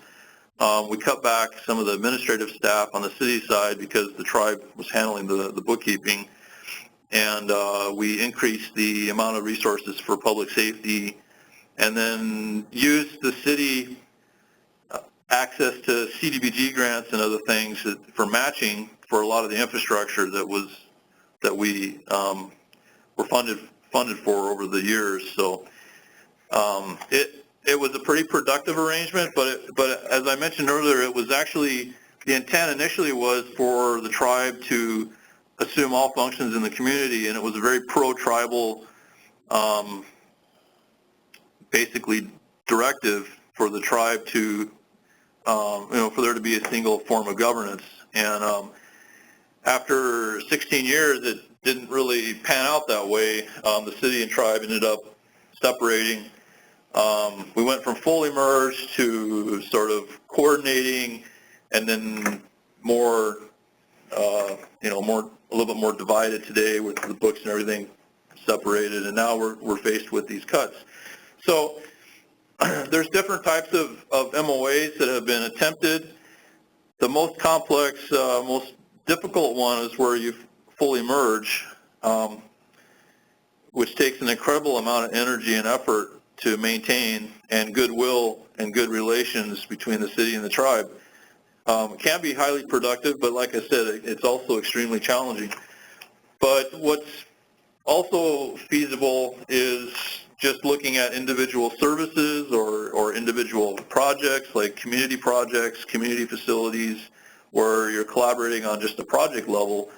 We cut back some of the administrative staff on the city side because the tribe was handling the bookkeeping, and we increased the amount of resources for public safety, and then used the city access to CDBG grants and other things for matching for a lot of the infrastructure that we were funded for over the years. So it was a pretty productive arrangement, but as I mentioned earlier, it was actually, the intent initially was for the tribe to assume all functions in the community, and it was a very pro-tribal, basically directive for the tribe to, for there to be a single form of governance. And after 16 years, it didn't really pan out that way. The city and tribe ended up separating. We went from fully merged to sort of coordinating, and then more, a little bit more divided today with the books and everything separated, and now we're faced with these cuts. So there's different types of MOAs that have been attempted. The most complex, most difficult one is where you fully merge, which takes an incredible amount of energy and effort to maintain, and goodwill and good relations between the city and the tribe. It can be highly productive, but like I said, it's also extremely challenging. But what's also feasible is just looking at individual services or individual projects, like community projects, community facilities, where you're collaborating on just a project level.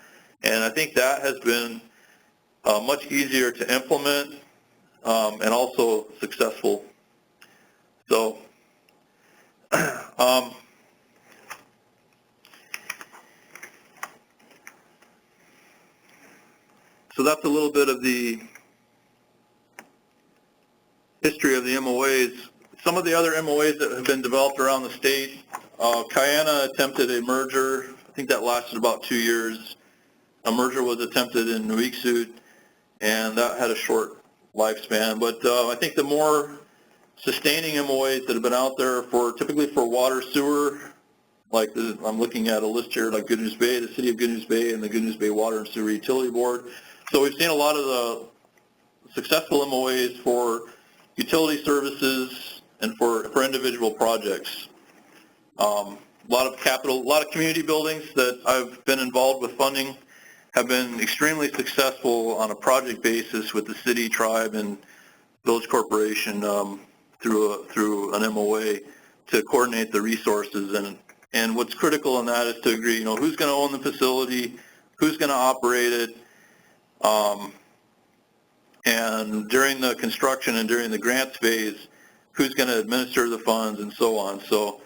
And I think that has been much easier to implement, and also successful. So so that's a little bit of the history of the MOAs. Some of the other MOAs that have been developed around the state, Cayena attempted a merger. I think that lasted about 2 years. A merger was attempted in Nuiqsut, and that had a short lifespan. But I think the more sustaining MOAs that have been out there typically for water, sewer, like I'm looking at a list here, like Good News Bay, the City of Good News Bay, and the Good News Bay Water and Sewer Utility Board. So we've seen a lot of the successful MOAs for utility services and for individual projects. lot of community buildings that I've been involved with funding have been extremely successful on a project basis with the city, tribe, and village corporation through an MOA to coordinate the resources. And what's critical in that is to agree, who's going to own the facility, who's going to operate it, and during the construction and during the grants phase, who's going to administer the funds and so on. So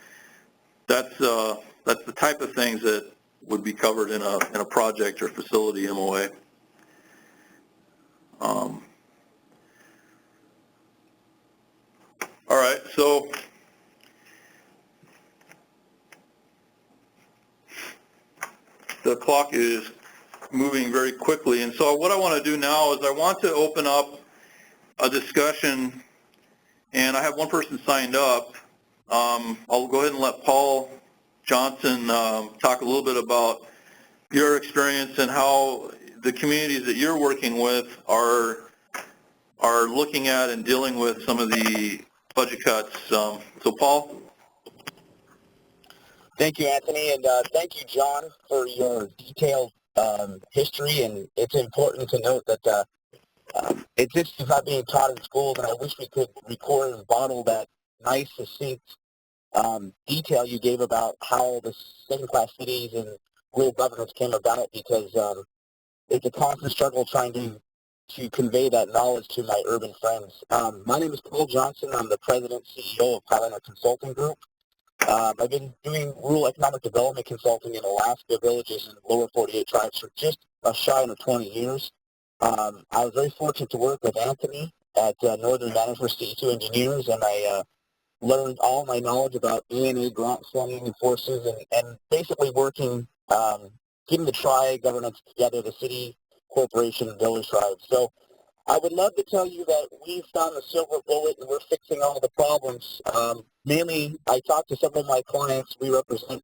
that's the type of things that would be covered in a project or facility MOA. All right, so the clock is moving very quickly, and so what I want to do now is I want to open up a discussion, and I have one person signed up. I'll go ahead and let Paul Johnson talk a little bit about your experience and how the communities that you're working with are looking at and dealing with some of the budget cuts. So Paul? Thank you, Anthony, and thank you, John, for your detailed history. And it's important to note that it's not being taught in schools, and I wish we could record and bottle that nice, succinct detail you gave about how the second-class cities and rural governance came about, because it's a constant struggle trying to convey that knowledge to my urban friends. My name is Paul Johnson. I'm the president CEO of Highlander Consulting Group. I've been doing rural economic development consulting in Alaska villages and lower 48 tribes for just shy of 20 years. I was very fortunate to work with Anthony at Northern Management C2 Engineers, and I learned all my knowledge about A&A grant funding and forces, and basically working, getting the tri-governance together, the city, corporation, and village tribes. So I would love to tell you that we've found the silver bullet and we're fixing all the problems. Mainly, I talked to several of my clients. We represent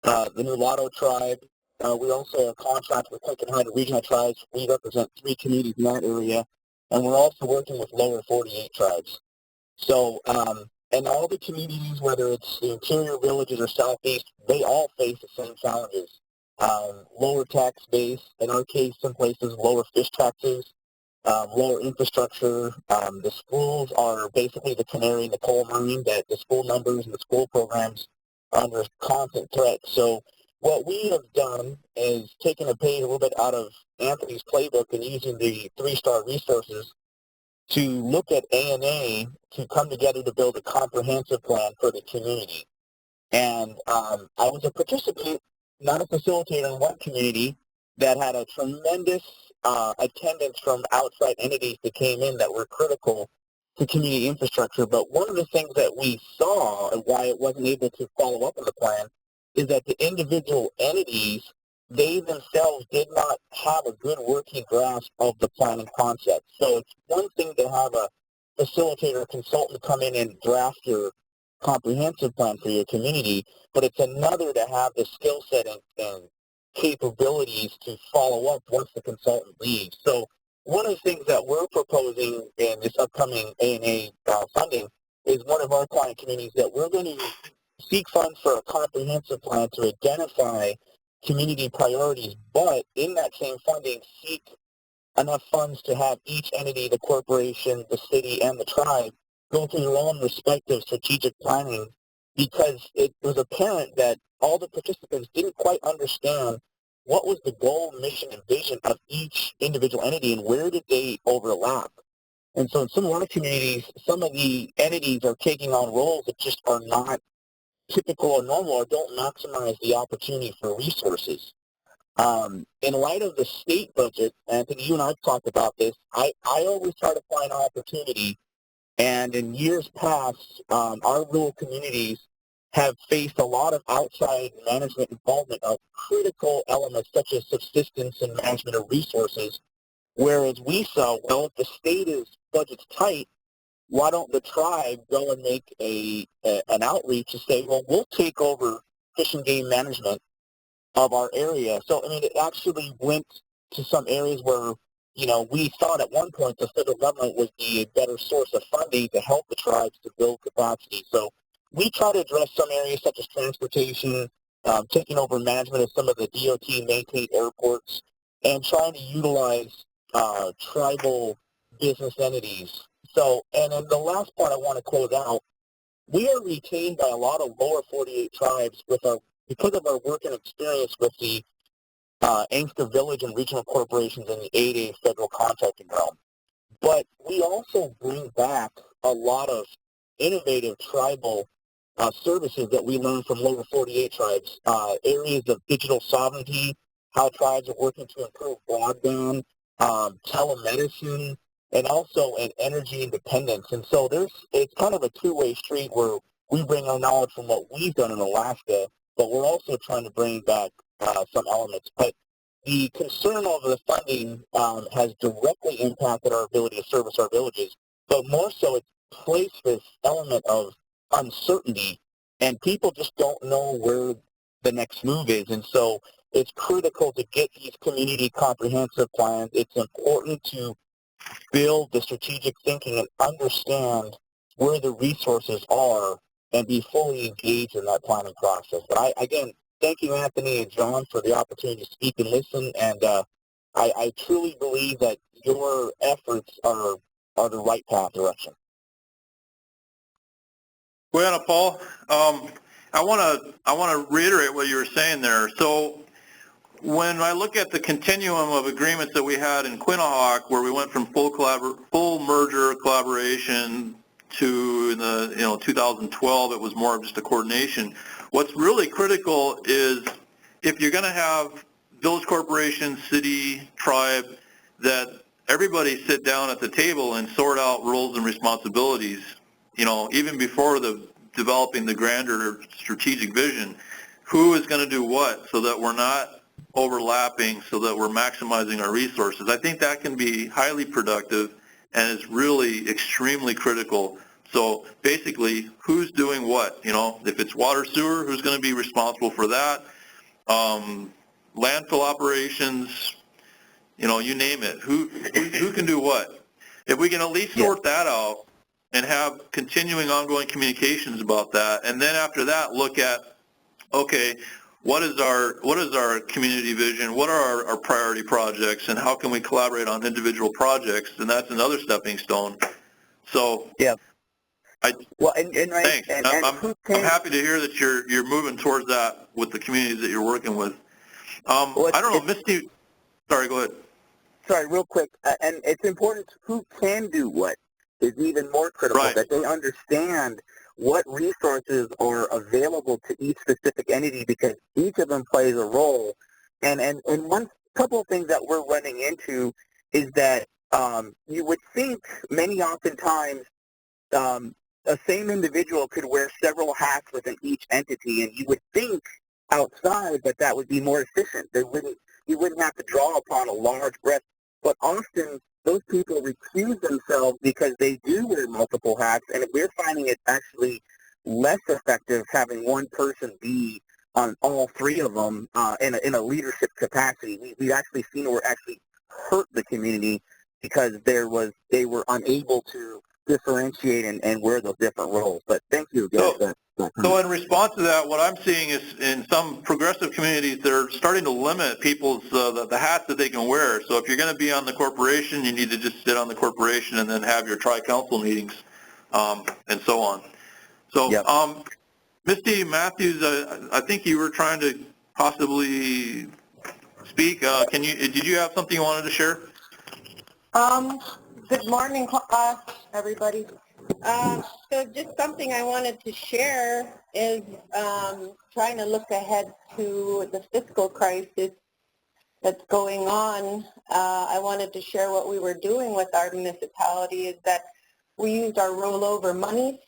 the Mulatto tribe. We also have contracts with Quick and Hyde regional tribes. We represent 3 communities in that area. And we're also working with lower 48 tribes. So, and all the communities, whether it's the interior villages or southeast, they all face the same challenges. Lower tax base, in our case, some places lower fish taxes, lower infrastructure. The schools are basically the canary in the coal mine, that the school numbers and the school programs are under constant threat. So what we have done is taken a page a little bit out of Anthony's playbook and using the 3-star resources to look at A&A to come together to build a comprehensive plan for the community. And I was a participant, not a facilitator, in one community that had a tremendous attendance from outside entities that came in that were critical to community infrastructure. But one of the things that we saw and why it wasn't able to follow up on the plan is that the individual entities, they themselves did not have a good working grasp of the planning concept. So it's one thing to have a facilitator or consultant come in and draft your comprehensive plan for your community, but it's another to have the skill set and capabilities to follow up once the consultant leaves. So one of the things that we're proposing in this upcoming A&A funding is one of our client communities that we're going to seek funds for a comprehensive plan to identify community priorities, but in that same funding, seek enough funds to have each entity, the corporation, the city, and the tribe, go through their own respective strategic planning, because it was apparent that all the participants didn't quite understand what was the goal, mission, and vision of each individual entity and where did they overlap. And so in some of our communities, some of the entities are taking on roles that just are not typical or normal or don't maximize the opportunity for resources. In light of the state budget, Anthony, you and I have talked about this, I always try to find opportunity. And in years past, our rural communities have faced a lot of outside management involvement of critical elements such as subsistence and management of resources, whereas we saw, well, if the state is budget's tight, why don't the tribe go and make an outreach to say, well, we'll take over fish and game management of our area. So, I mean, it actually went to some areas where, you know, we thought at one point the federal government would be a better source of funding to help the tribes to build capacity. So we try to address some areas such as transportation, taking over management of some of the DOT-maintained airports, and trying to utilize tribal business entities. So, and then the last part I want to close out, we are retained by a lot of lower 48 tribes because of our work and experience with the Inkster Village and regional corporations in the 8A federal contracting realm. But we also bring back a lot of innovative tribal services that we learned from lower 48 tribes, areas of digital sovereignty, how tribes are working to improve broadband, telemedicine, and also an energy independence. And so it's kind of a two-way street where we bring our knowledge from what we've done in Alaska, but we're also trying to bring back some elements. But the concern over the funding has directly impacted our ability to service our villages, but more so it's placed this element of uncertainty, and people just don't know where the next move is. And so it's critical to get these community comprehensive plans. It's important to build the strategic thinking and understand where the resources are and be fully engaged in that planning process. But again, thank you, Anthony and John, for the opportunity to speak and listen. And I truly believe that your efforts are the right path direction. Well, Paul, I want to reiterate what you were saying there. So when I look at the continuum of agreements that we had in Quinnahock, where we went from full merger collaboration to in the 2012, it was more of just a coordination. What's really critical is if you're going to have village corporation, city, tribe, that everybody sit down at the table and sort out roles and responsibilities. Even before developing the grander strategic vision, who is going to do what so that we're not overlapping, so that we're maximizing our resources. I think that can be highly productive and is really extremely critical. So basically, who's doing what? If it's water sewer, who's going to be responsible for that? Landfill operations, you name it. Who can do what? If we can at least sort that out and have continuing ongoing communications about that, and then after that look at, okay, what is our community vision, what are our priority projects, and how can we collaborate on individual projects, and that's another stepping stone. So yeah. Thanks. I'm happy to hear that you're moving towards that with the communities that you're working with. I don't know, Misty, sorry, go ahead. Sorry, real quick, and it's important who can do what is even more critical, right. That they understand what resources are available to each specific entity, because each of them plays a role. And one couple of things that we're running into is that you would think oftentimes a same individual could wear several hats within each entity, and you would think outside that would be more efficient. You wouldn't have to draw upon a large breadth, but often those people recuse themselves because they do wear multiple hats, and we're finding it actually less effective having one person be on all three of them in a leadership capacity. We've actually seen where it actually hurt the community because they were unable to differentiate and wear those different roles. But thank you again. So in response to that, what I'm seeing is in some progressive communities, they're starting to limit people's the hats that they can wear. So if you're going to be on the corporation, you need to just sit on the corporation and then have your tri-council meetings and so on. So yep. Misty Matthews, I think you were trying to possibly speak. Did you have something you wanted to share? Good morning, everybody. So just something I wanted to share is trying to look ahead to the fiscal crisis that's going on. I wanted to share what we were doing with our municipality is that we used our rollover monies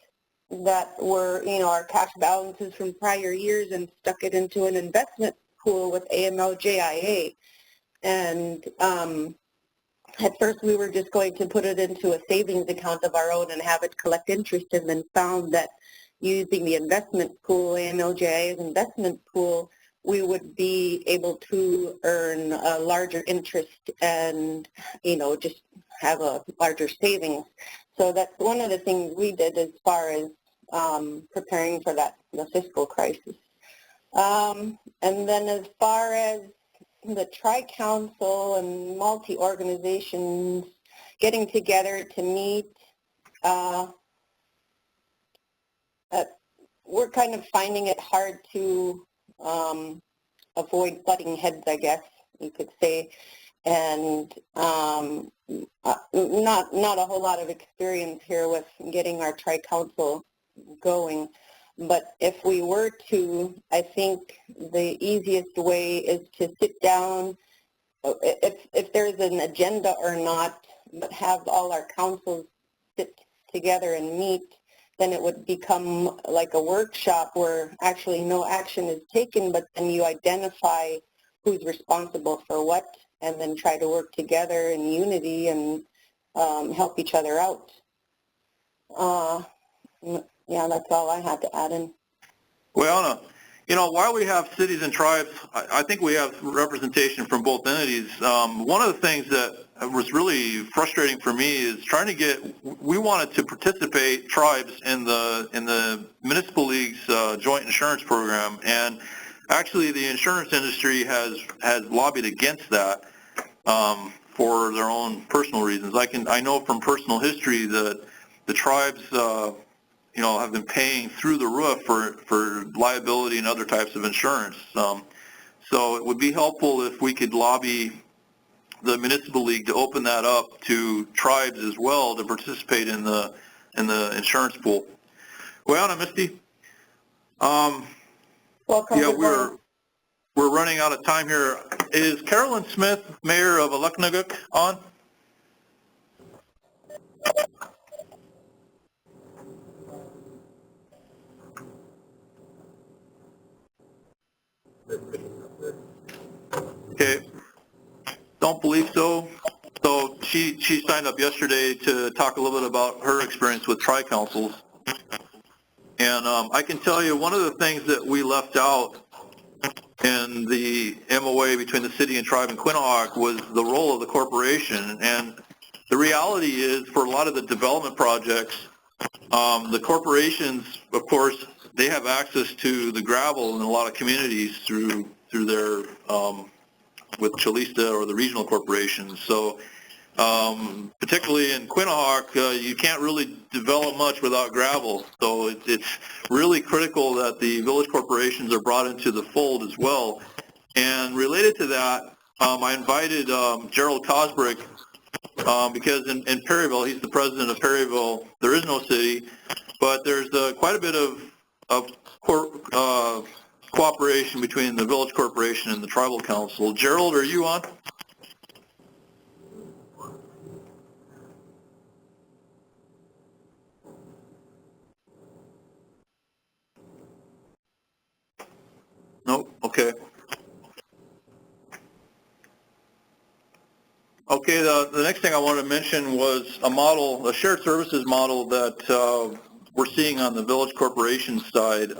that were, our cash balances from prior years and stuck it into an investment pool with AMLJIA. And at first we were just going to put it into a savings account of our own and have it collect interest, and then found that using the investment pool, AMLJIA's investment pool, we would be able to earn a larger interest and, just have a larger savings. So that's one of the things we did as far as preparing for the fiscal crisis. And then as far as the Tri-Council and multi-organizations getting together to meet, we're kind of finding it hard to avoid butting heads, I guess you could say, and not a whole lot of experience here with getting our Tri-Council going. But if we were to, I think the easiest way is to sit down, if there's an agenda or not, but have all our councils sit together and meet, then it would become like a workshop where actually no action is taken, but then you identify who's responsible for what, and then try to work together in unity and help each other out. Yeah, that's all I had to add in. Well, Anna, while we have cities and tribes, I think we have representation from both entities. One of the things that was really frustrating for me is we wanted to participate, tribes, in the municipal league's joint insurance program, and actually the insurance industry has lobbied against that for their own personal reasons. I know from personal history that the tribes have been paying through the roof for liability and other types of insurance. So it would be helpful if we could lobby the municipal league to open that up to tribes as well to participate in the insurance pool. Well, Anna, Misty, Welcome. yeah, we're running out of time here. Is Carolyn Smith, Mayor of Aleknaguk, on? Okay, don't believe so. So she signed up yesterday to talk a little bit about her experience with Tri-Councils. And I can tell you one of the things that we left out in the MOA between the city and tribe in Quinhagak was the role of the corporation. And the reality is, for a lot of the development projects, the corporations, of course, they have access to the gravel in a lot of communities through their with Chalista or the regional corporations. So particularly in Quinhagak, you can't really develop much without gravel. So it's really critical that the village corporations are brought into the fold as well. And related to that, I invited Gerald Cosbrick because in Perryville, he's the president of Perryville. There is no city, but there's quite a bit of cooperation between the village corporation and the tribal council. Gerald, are you on? Nope. Okay. Okay, the next thing I wanted to mention was a shared services model that we're seeing on the village corporation side.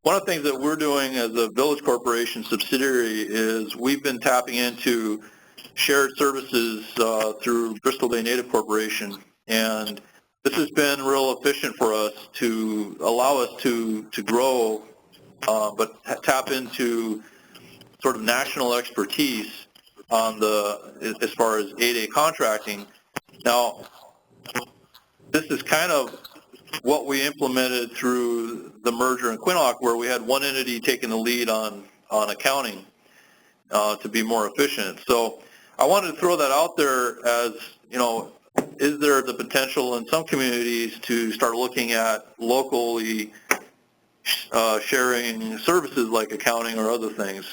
One of the things that we're doing as a village corporation subsidiary is we've been tapping into shared services through Bristol Bay Native Corporation, and this has been real efficient for us to allow us to grow, but tap into sort of national expertise on as far as 8A contracting. Now, this is kind of what we implemented through the merger in Quinhagak, where we had one entity taking the lead on accounting to be more efficient. So I wanted to throw that out there as, is there the potential in some communities to start looking at locally sharing services like accounting or other things?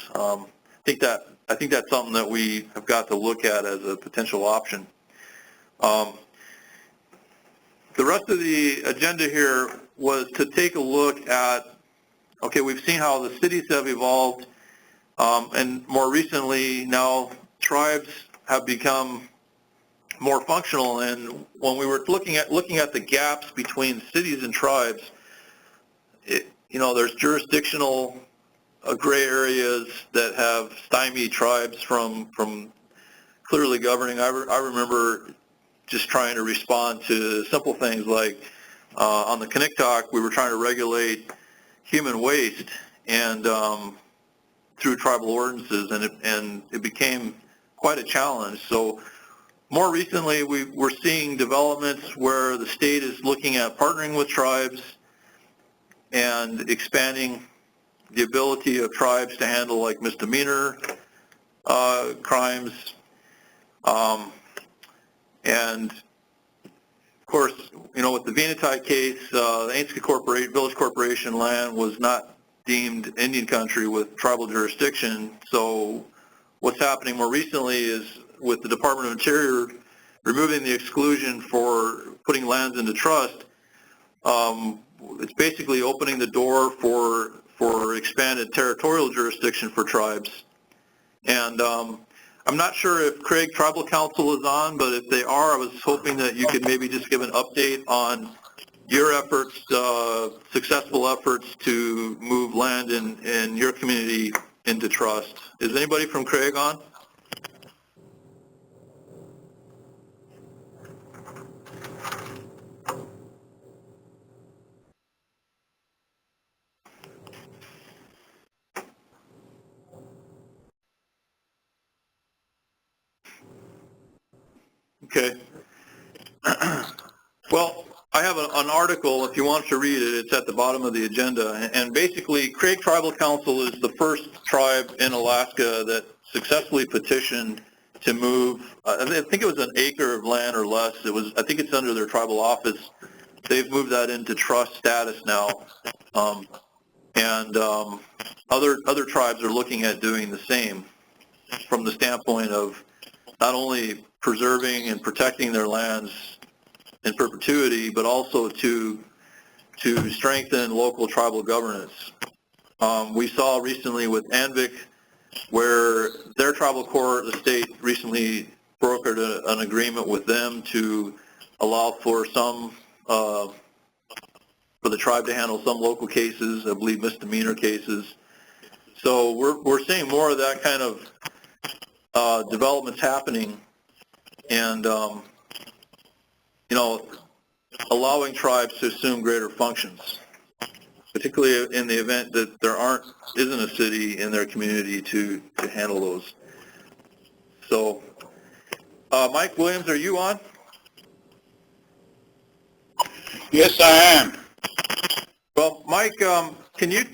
I think that's something that we have got to look at as a potential option. The rest of the agenda here was to take a look at, okay, we've seen how the cities have evolved, and more recently now tribes have become more functional. And when we were looking at the gaps between cities and tribes, there's jurisdictional gray areas that have stymied tribes from clearly governing. I remember just trying to respond to simple things like on the Knicktop, we were trying to regulate human waste and through tribal ordinances, and it became quite a challenge. So more recently, we're seeing developments where the state is looking at partnering with tribes and expanding the ability of tribes to handle like misdemeanor crimes. And of course, you know, with the Venati case, the Ainska Village Corporation land was not deemed Indian country with tribal jurisdiction. So what's happening more recently is with the Department of Interior removing the exclusion for putting lands into trust, it's basically opening the door for expanded territorial jurisdiction for tribes. And I'm not sure if Craig Tribal Council is on, but if they are, I was hoping that you could maybe just give an update on your efforts, successful efforts to move land in your community into trust. Is anybody from Craig on? Okay. Well, I have an article, if you want to read it, it's at the bottom of the agenda, and basically Craig Tribal Council is the first tribe in Alaska that successfully petitioned to move, I think it was an acre of land or less. I think it's under their tribal office. They've moved that into trust status now, and other tribes are looking at doing the same from the standpoint of not only preserving and protecting their lands in perpetuity, but also to strengthen local tribal governance. We saw recently with Anvik, where their tribal court, the state recently brokered an agreement with them to allow for for the tribe to handle some local cases, I believe misdemeanor cases. So we're seeing more of that kind of developments happening, and you know, allowing tribes to assume greater functions, particularly in the event that there isn't a city in their community to handle those. So, Mike Williams, are you on? Yes, I am. Well, Mike, can you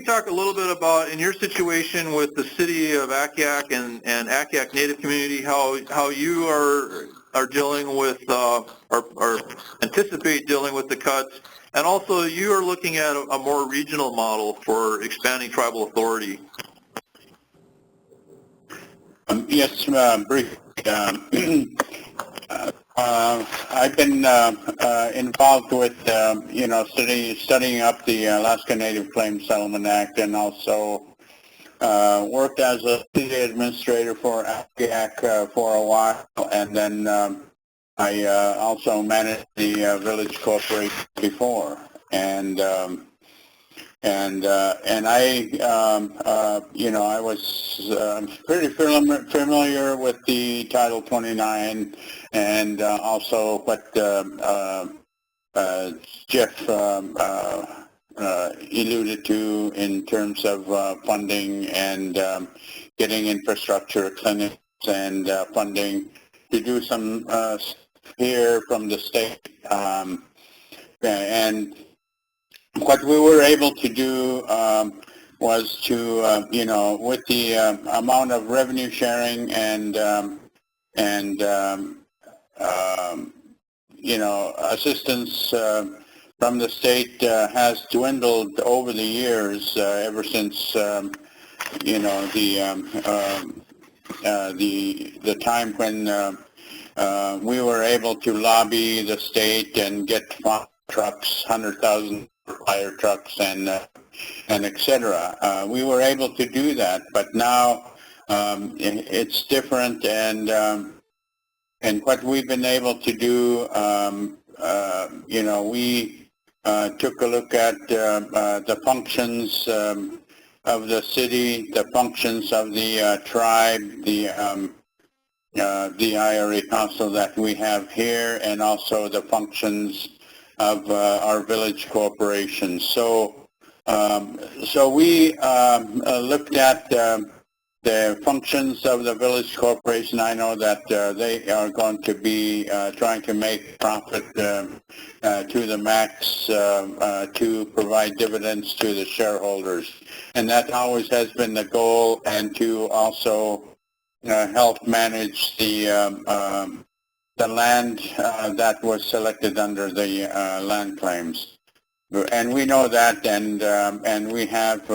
talk a little bit about, in your situation with the city of Akiak and Akiak Native community, how you are dealing with or anticipate dealing with the cuts, and also you are looking at a more regional model for expanding tribal authority? Yes, briefly. I've been involved with, studying up the Alaska Native Claims Settlement Act, and also worked as a city administrator for Akiak for a while, and then I also managed the village corporation before, and I was pretty familiar with the Title 29, and also what Jeff alluded to in terms of funding and getting infrastructure, clinics, and funding to do some here from the state. And what we were able to do was to, with the amount of revenue sharing and assistance from the state has dwindled over the years, ever since, the time when we were able to lobby the state and get trucks, 100,000 fire trucks, and etc. We were able to do that, but now it's different, and what we've been able to do, we took a look at the functions of the city, the functions of the tribe, the IRA council that we have here, and also the functions of our village corporation. So we looked at the functions of the village corporation. I know that they are going to be trying to make profit to the max to provide dividends to the shareholders. And that always has been the goal, and to also help manage the land that was selected under the land claims. And we know that, and we have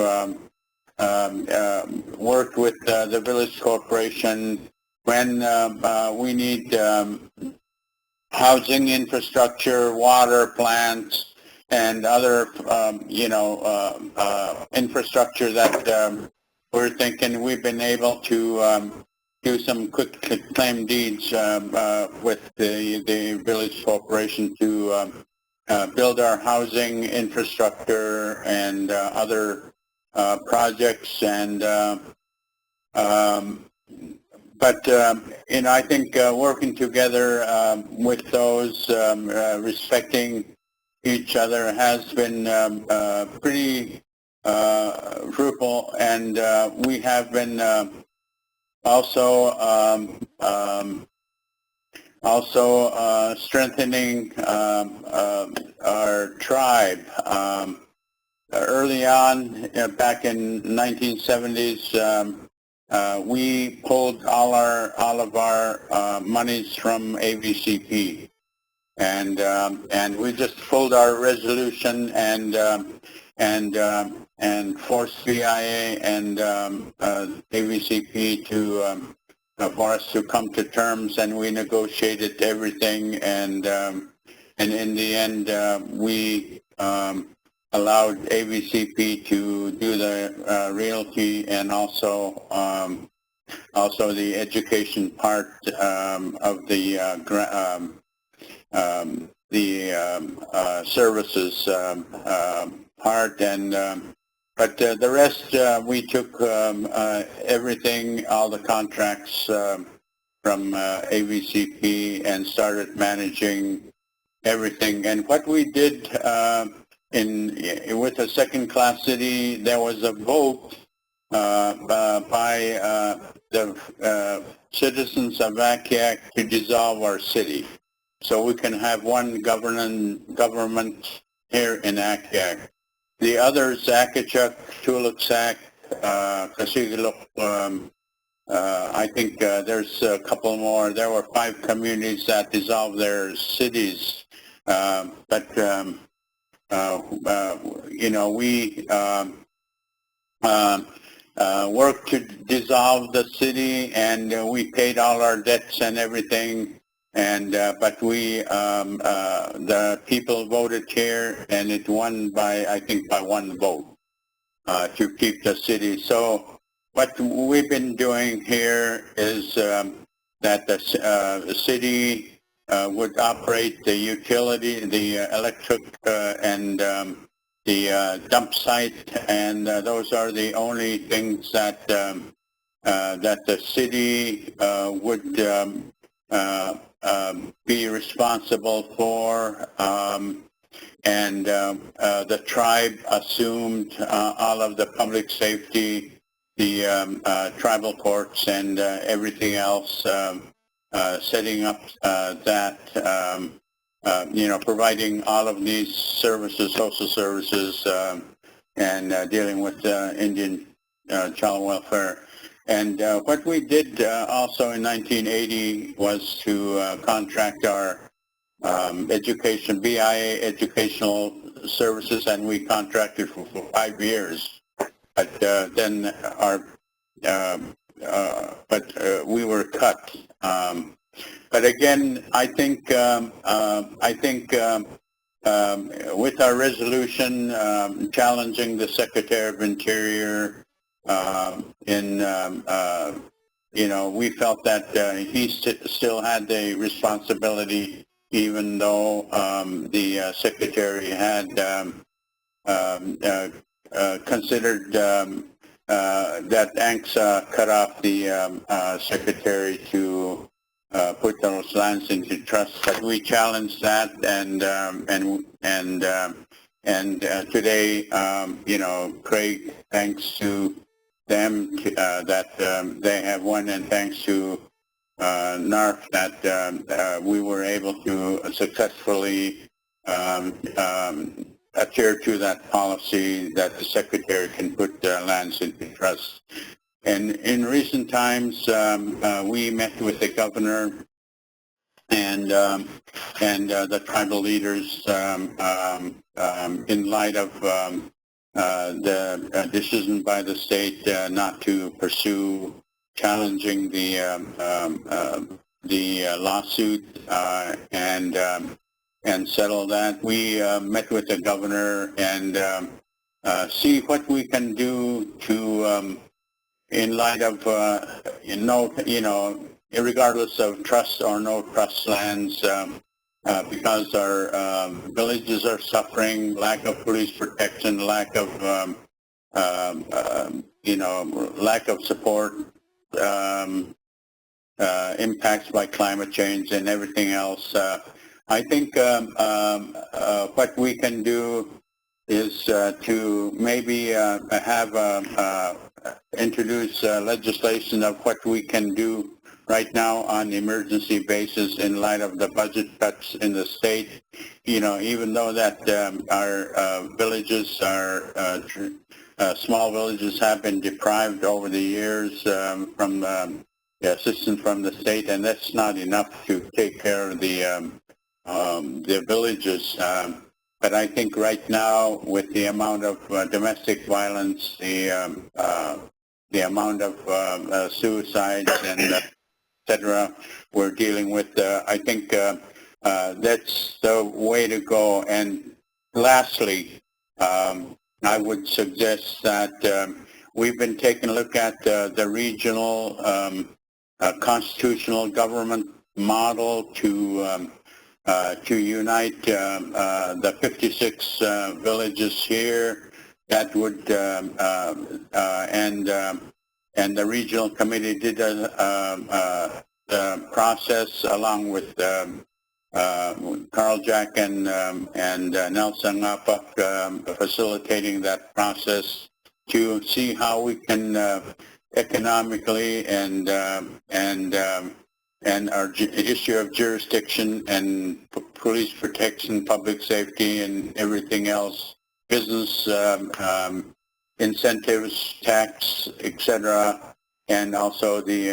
worked with the village corporation when we need housing infrastructure, water plants, and other, infrastructure that we're thinking. We've been able to do some quick claim deeds with the village corporation to build our housing infrastructure and other projects. And I think working together with those, respecting each other, has been pretty fruitful. And we have been also strengthening our tribe. Early on, back in 1970s, we pulled all of our monies from AVCP, and we just pulled our resolution and forced VIA and AVCP to for us to come to terms, and we negotiated everything, and in the end we allowed AVCP to do the realty and also the education part of the services part, and but the rest we took everything, all the contracts from AVCP, and started managing everything. And what we did with a second-class city, there was a vote by the citizens of Akiak to dissolve our city, so we can have one government here in Akiak. The others, Akachuk, Tooksook, Kasigilok, I think there's a couple more. There were 5 communities that dissolved their cities, but we worked to dissolve the city, and we paid all our debts and everything. And but we, the people voted here, and it won by, I think, by 1 vote to keep the city. So what we've been doing here is that the city would operate the utility, the electric, and the dump site, and those are the only things that that the city would be responsible for, and the tribe assumed all of the public safety, the tribal courts, and everything else, setting up that, providing all of these services, social services, and dealing with Indian child welfare. And what we did also in 1980 was to contract our education, BIA educational services, and we contracted for 5 years. But then we were cut. But again, I think with our resolution challenging the Secretary of Interior, we felt that he still had the responsibility, even though the Secretary had considered that ANCSA cut off the Secretary to put those lands into trust. But we challenged that, and today, Craig, thanks to them that they have won, and thanks to NARF that we were able to successfully adhere to that policy that the Secretary can put lands into trust. And in recent times, we met with the governor and the tribal leaders in light of the decision by the state not to pursue challenging the lawsuit and settle that. We met with the governor and see what we can do to, in light of regardless of trust or no trust lands, because our villages are suffering, lack of police protection, lack of support, impacts by climate change and everything else. I think what we can do is to maybe introduce legislation of what we can do right now on an emergency basis in light of the budget cuts in the state. Even though that our villages, our small villages have been deprived over the years from the assistance from the state, and that's not enough to take care of the villages. But I think right now, with the amount of domestic violence, the amount of suicides and et cetera we're dealing with, I think that's the way to go. And lastly, I would suggest that we've been taking a look at the regional constitutional government model to unite the 56 villages here. That would and the regional committee did a process along with Carl Jack and Nelson Ngapak facilitating that process to see how we can economically and our issue of jurisdiction and police protection, public safety, and everything else, business incentives, tax, etc., and also the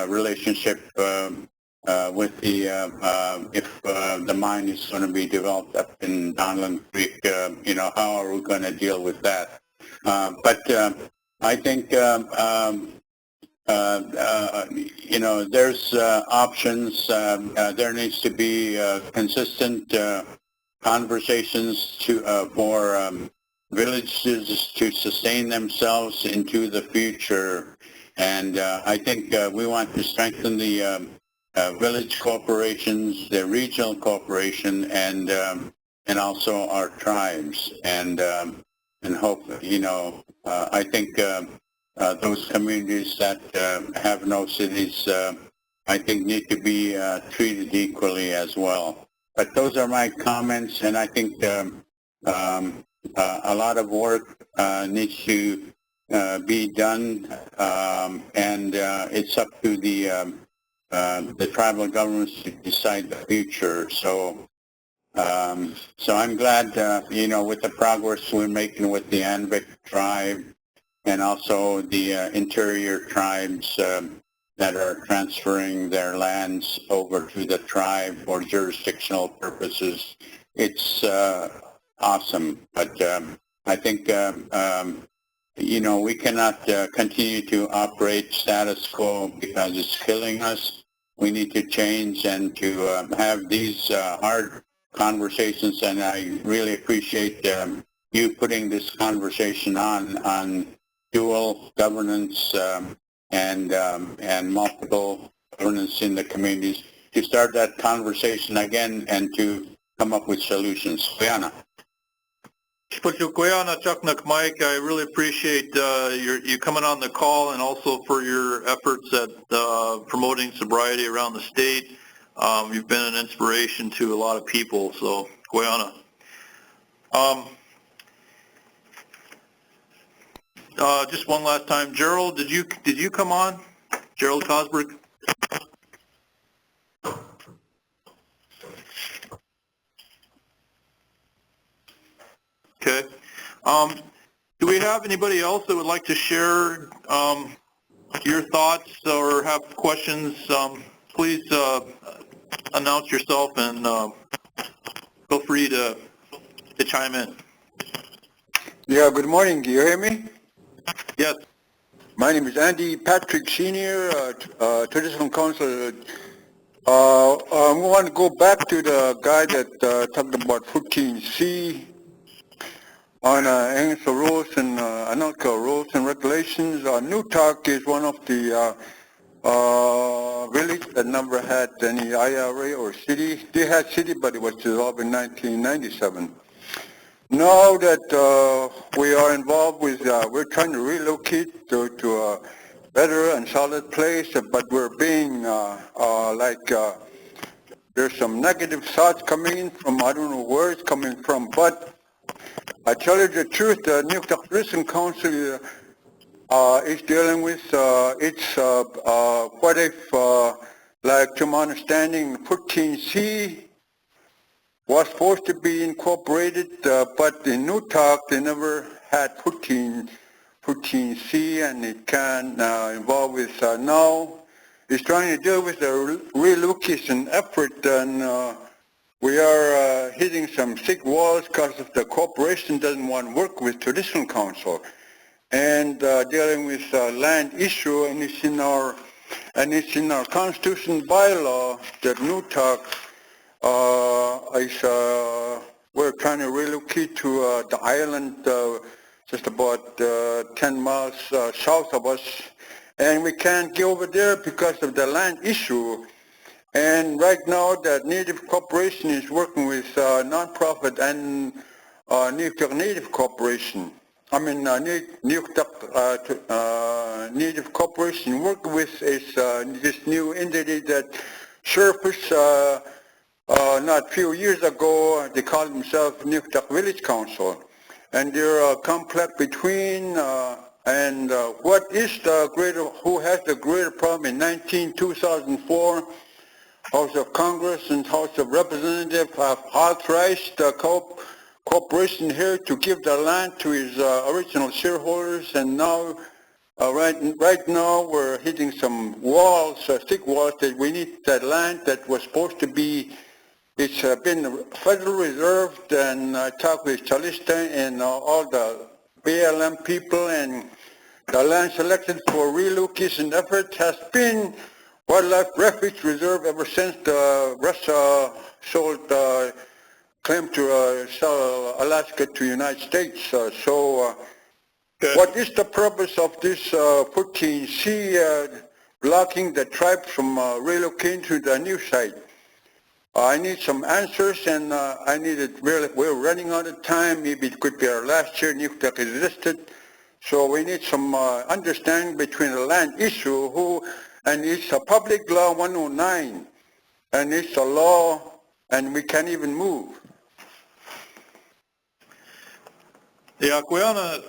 relationship with the if the mine is going to be developed up in Donlin Creek, how are we going to deal with that? But I think there's options. There needs to be consistent conversations for villages to sustain themselves into the future. And I think we want to strengthen the village corporations, the regional corporation, and also our tribes. And hope, I think those communities that have no cities, I think need to be treated equally as well. But those are my comments, and I think a lot of work needs to be done, and it's up to the tribal governments to decide the future. So I'm glad, with the progress we're making with the Anvik tribe and also the interior tribes that are transferring their lands over to the tribe for jurisdictional purposes. It's awesome, but I think, we cannot continue to operate status quo because it's killing us. We need to change and to have these hard conversations, and I really appreciate you putting this conversation on dual governance and multiple governance in the communities to start that conversation again and to come up with solutions. Liana. Mike, I really appreciate you coming on the call and also for your efforts at promoting sobriety around the state. You've been an inspiration to a lot of people, so Guyana. Just one last time, Gerald, did you come on? Gerald Cosberg? Okay. Do we have anybody else that would like to share your thoughts or have questions? Please announce yourself and feel free to chime in. Yeah, good morning. Do you hear me? Yes. My name is Andy Patrick Sr., Traditional Council. I want to go back to the guy that talked about 14C on Anglo rules and Anelka rules and regulations. Newtok is one of the village that never had any IRA or city. They had city, but it was dissolved in 1997. Now that we are involved with, we're trying to relocate to a better and solid place, but we're being there's some negative thoughts coming in from, I don't know where it's coming from, but I tell you the truth, the New Tourism Council is dealing with, what if, like to my understanding, 14C was supposed to be incorporated, but in Newtok they never had 14C, and it can involve with now. It's trying to deal with the relocation effort, and we are hitting some thick walls because of the corporation doesn't want to work with traditional council, and dealing with land issue, and it's in our constitution bylaw that Newtok we're trying to relocate to the island just about 10 miles south of us, and we can't get over there because of the land issue. And right now the Native Corporation is working with non-profit and Native Corporation. I mean Native Corporation working with this new entity that surfaced not a few years ago. They called themselves Newtok Village Council, and they're a complex between and what is the greater, who has the greater problem in 2004, House of Congress and House of Representatives have authorized the corporation here to give the land to his original shareholders, and now right now we're hitting some walls, thick walls, that we need that land that was supposed to be. It's been Federal Reserved, and I talked with Chalista and all the BLM people, and the land selected for relocation effort has been Wildlife Refuge Reserve ever since Russia sold, claimed to sell Alaska to the United States. What is the purpose of this 14C blocking the tribe from relocating to the new site? I need some answers, and I need it really. We're running out of time. Maybe it could be our last year Newtok existed. So we need some understanding between the land issue, and it's a public law 109, and it's a law, and we can't even move. Yeah, Guyana,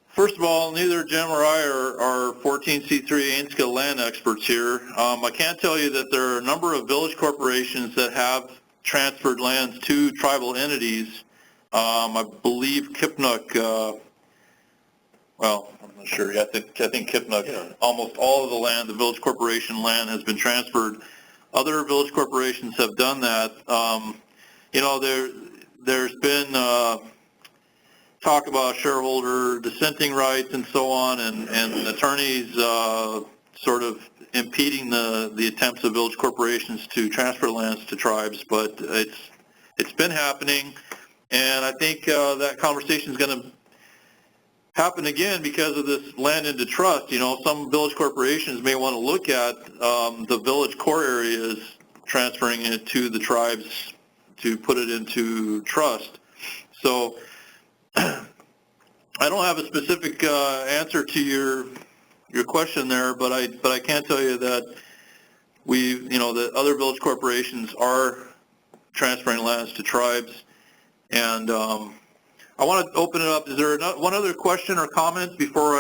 first of all, neither Jim or I are 14C3 Ainska land experts here. I can tell you that there are a number of village corporations that have transferred lands to tribal entities. I believe Kipnuk, well, I'm not sure. I think Kipnuk, almost all of the land, the village corporation land, has been transferred. Other village corporations have done that. There's been talk about shareholder dissenting rights and so on, and attorneys sort of impeding the attempts of village corporations to transfer lands to tribes, but it's been happening, and I think that conversation is going to happen again because of this land into trust. Some village corporations may want to look at the village core areas, transferring it to the tribes to put it into trust. So I don't have a specific answer to your question there, but I can tell you that the other village corporations are transferring lands to tribes, and I want to open it up. Is there one other question or comment before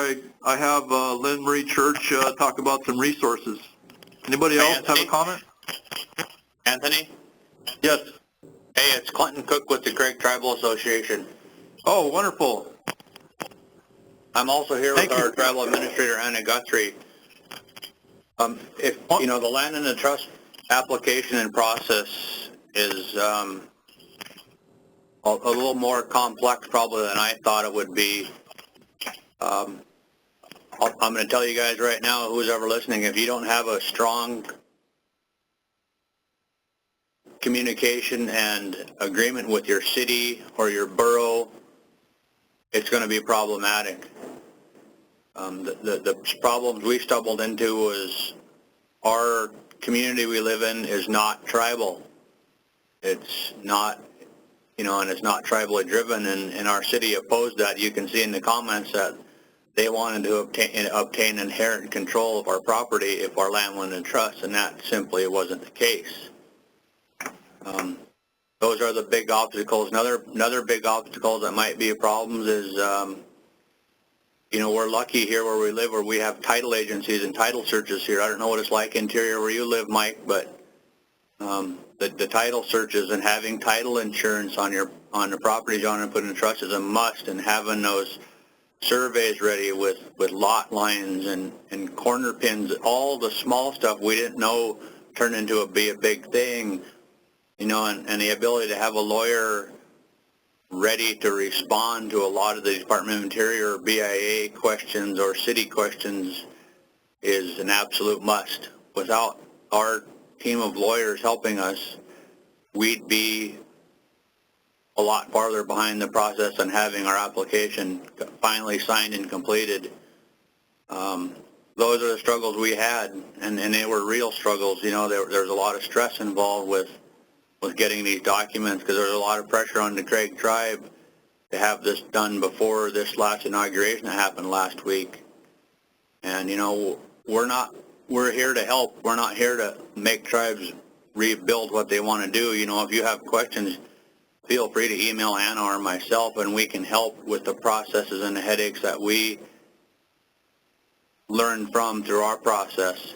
I have Lynn Marie Church talk about some resources? Anybody else have a comment? Anthony? Yes. Hey, it's Clinton Cook with the Craig Tribal Association. Oh, wonderful. I'm also here Thank with you. our tribal administrator, Anna Guthrie. If the land and the trust application and process is a little more complex probably than I thought it would be. I'm going to tell you guys right now, who's ever listening, if you don't have a strong communication and agreement with your city or your borough, it's going to be problematic. The problems we stumbled into was our community we live in is not tribal. It's not, and it's not tribally driven, and our city opposed that. You can see in the comments that they wanted to obtain inherent control of our property if our land went in trust, and that simply wasn't the case. Those are the big obstacles. Another big obstacle that might be a problem is, we're lucky here where we live, where we have title agencies and title searches here. I don't know what it's like interior where you live, Mike, but the title searches and having title insurance on the properties you want to put in trust is a must, and having those surveys ready with lot lines and corner pins, all the small stuff we didn't know turned into be a big thing, and the ability to have a lawyer ready to respond to a lot of the Department of Interior or BIA questions or city questions is an absolute must. Without our team of lawyers helping us, we'd be a lot farther behind the process and having our application finally signed and completed. Those are the struggles we had, and they were real struggles. There's a lot of stress involved with getting these documents, because there's a lot of pressure on the Craig tribe to have this done before this last inauguration that happened last week. And we're here to help. We're not here to make tribes rebuild what they want to do. If you have questions, feel free to email Anna or myself, and we can help with the processes and the headaches that we learned from through our process.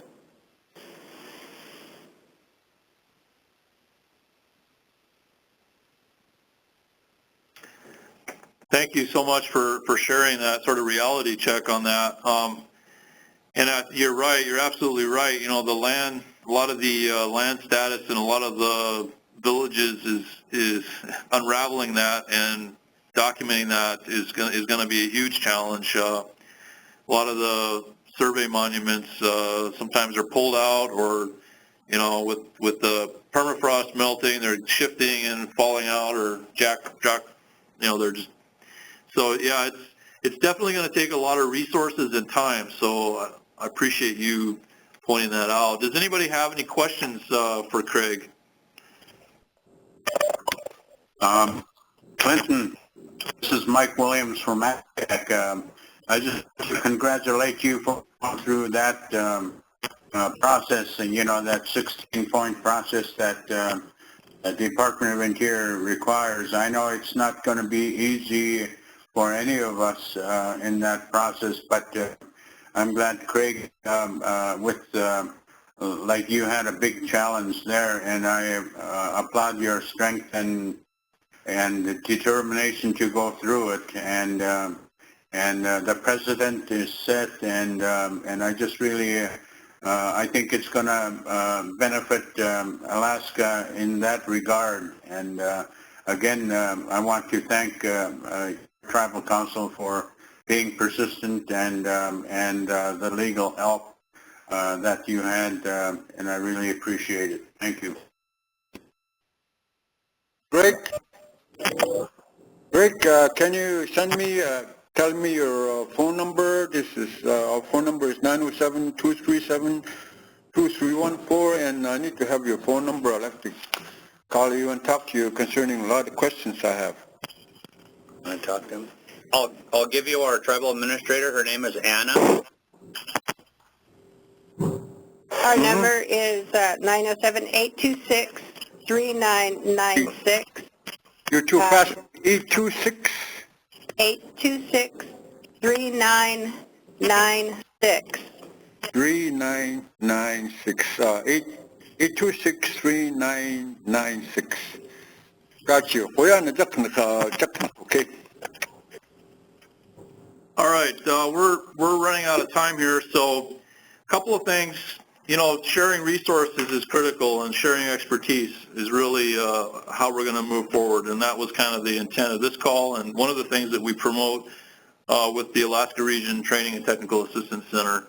Thank you so much for sharing that sort of reality check on that. You're right. You're absolutely right. The land, a lot of the land status in a lot of the villages is unraveling that, and documenting that is going to be a huge challenge. A lot of the survey monuments sometimes are pulled out, or with the permafrost melting, they're shifting and falling out, or they're just. So yeah, it's definitely going to take a lot of resources and time. So I appreciate you pointing that out. Does anybody have any questions for Craig? Clinton, this is Mike Williams from ACTEC. I just congratulate you for going through that process, and that 16-point process that the Department of Interior requires. I know it's not going to be easy for any of us in that process, but I'm glad Craig, like you had a big challenge there, and I applaud your strength and the determination to go through it. And the precedent is set, and I just really I think it's going to benefit Alaska in that regard. And again, I want to thank Tribal Council for being persistent and the legal help that you had, and I really appreciate it. Thank you. Greg, can you send me, tell me your phone number? This is, our phone number is 907-237-2314, and I need to have your phone number. I'd like to call you and talk to you concerning a lot of questions I have. Want to talk to him? I'll give you our tribal administrator. Her name is Anna. Our number is 907-826-3996. You're too fast. 826. 826-3996. 3996. 826-3996. Got you. Okay. All right, we're running out of time here, so a couple of things. You know, sharing resources is critical, and sharing expertise is really how we're going to move forward, and that was kind of the intent of this call, and one of the things that we promote with the Alaska Region Training and Technical Assistance Center.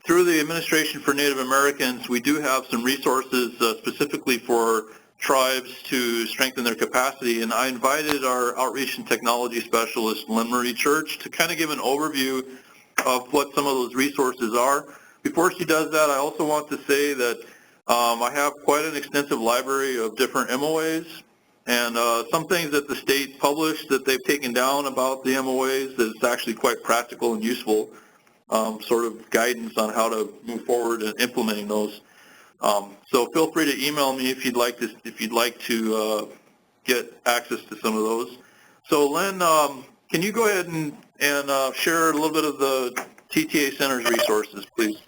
Through the Administration for Native Americans, we do have some resources specifically for tribes to strengthen their capacity, and I invited our outreach and technology specialist, Lynn Marie Church, to kind of give an overview of what some of those resources are. Before she does that, I also want to say that I have quite an extensive library of different MOAs, and some things that the state published that they've taken down about the MOAs is actually quite practical and useful, sort of guidance on how to move forward in implementing those. So feel free to email me if you'd like to get access to some of those. So Lynn, can you go ahead and share a little bit of the TTA Center's resources, please?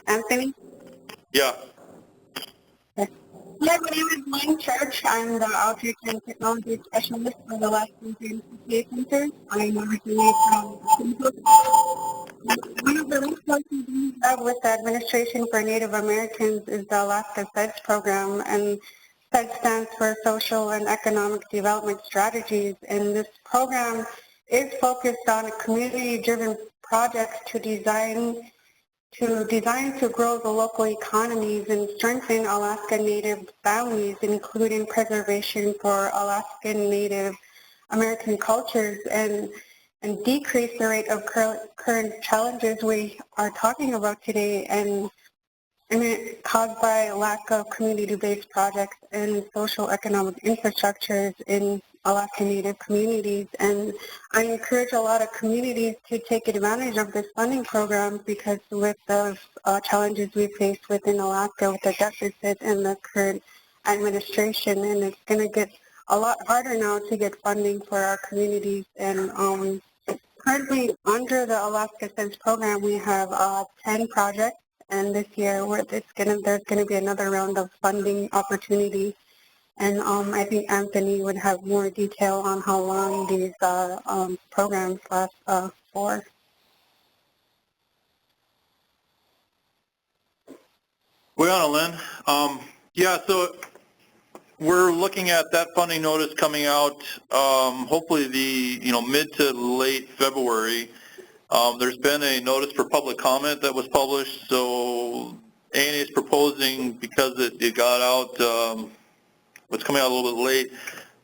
Anthony? Yeah. Yeah, my name is Lynn Church. I'm the Outreach and Technology Specialist for the Alaska TTA Center. I'm originally from Tooksook. One of the resources we have with the Administration for Native Americans is the Alaska SEDS program, and SEDS stands for Social and Economic Development Strategies, and this program is focused on community-driven projects to design to grow the local economies and strengthen Alaska Native families, including preservation for Alaskan Native American cultures, and decrease the rate of current challenges we are talking about today, and caused by lack of community-based projects and social economic infrastructures in Alaska Native communities. And I encourage a lot of communities to take advantage of this funding program, because with the challenges we face within Alaska with the deficit and the current administration, and it's going to get a lot harder now to get funding for our communities. And currently under the Alaska SEDS program, we have 10 projects, and this year there's going to be another round of funding opportunities. And I think Anthony would have more detail on how long these programs last for. Well, Lynn. Yeah, so we're looking at that funding notice coming out hopefully mid to late February. There's been a notice for public comment that was published, so ANA is proposing, because it got out, it's coming out a little bit late,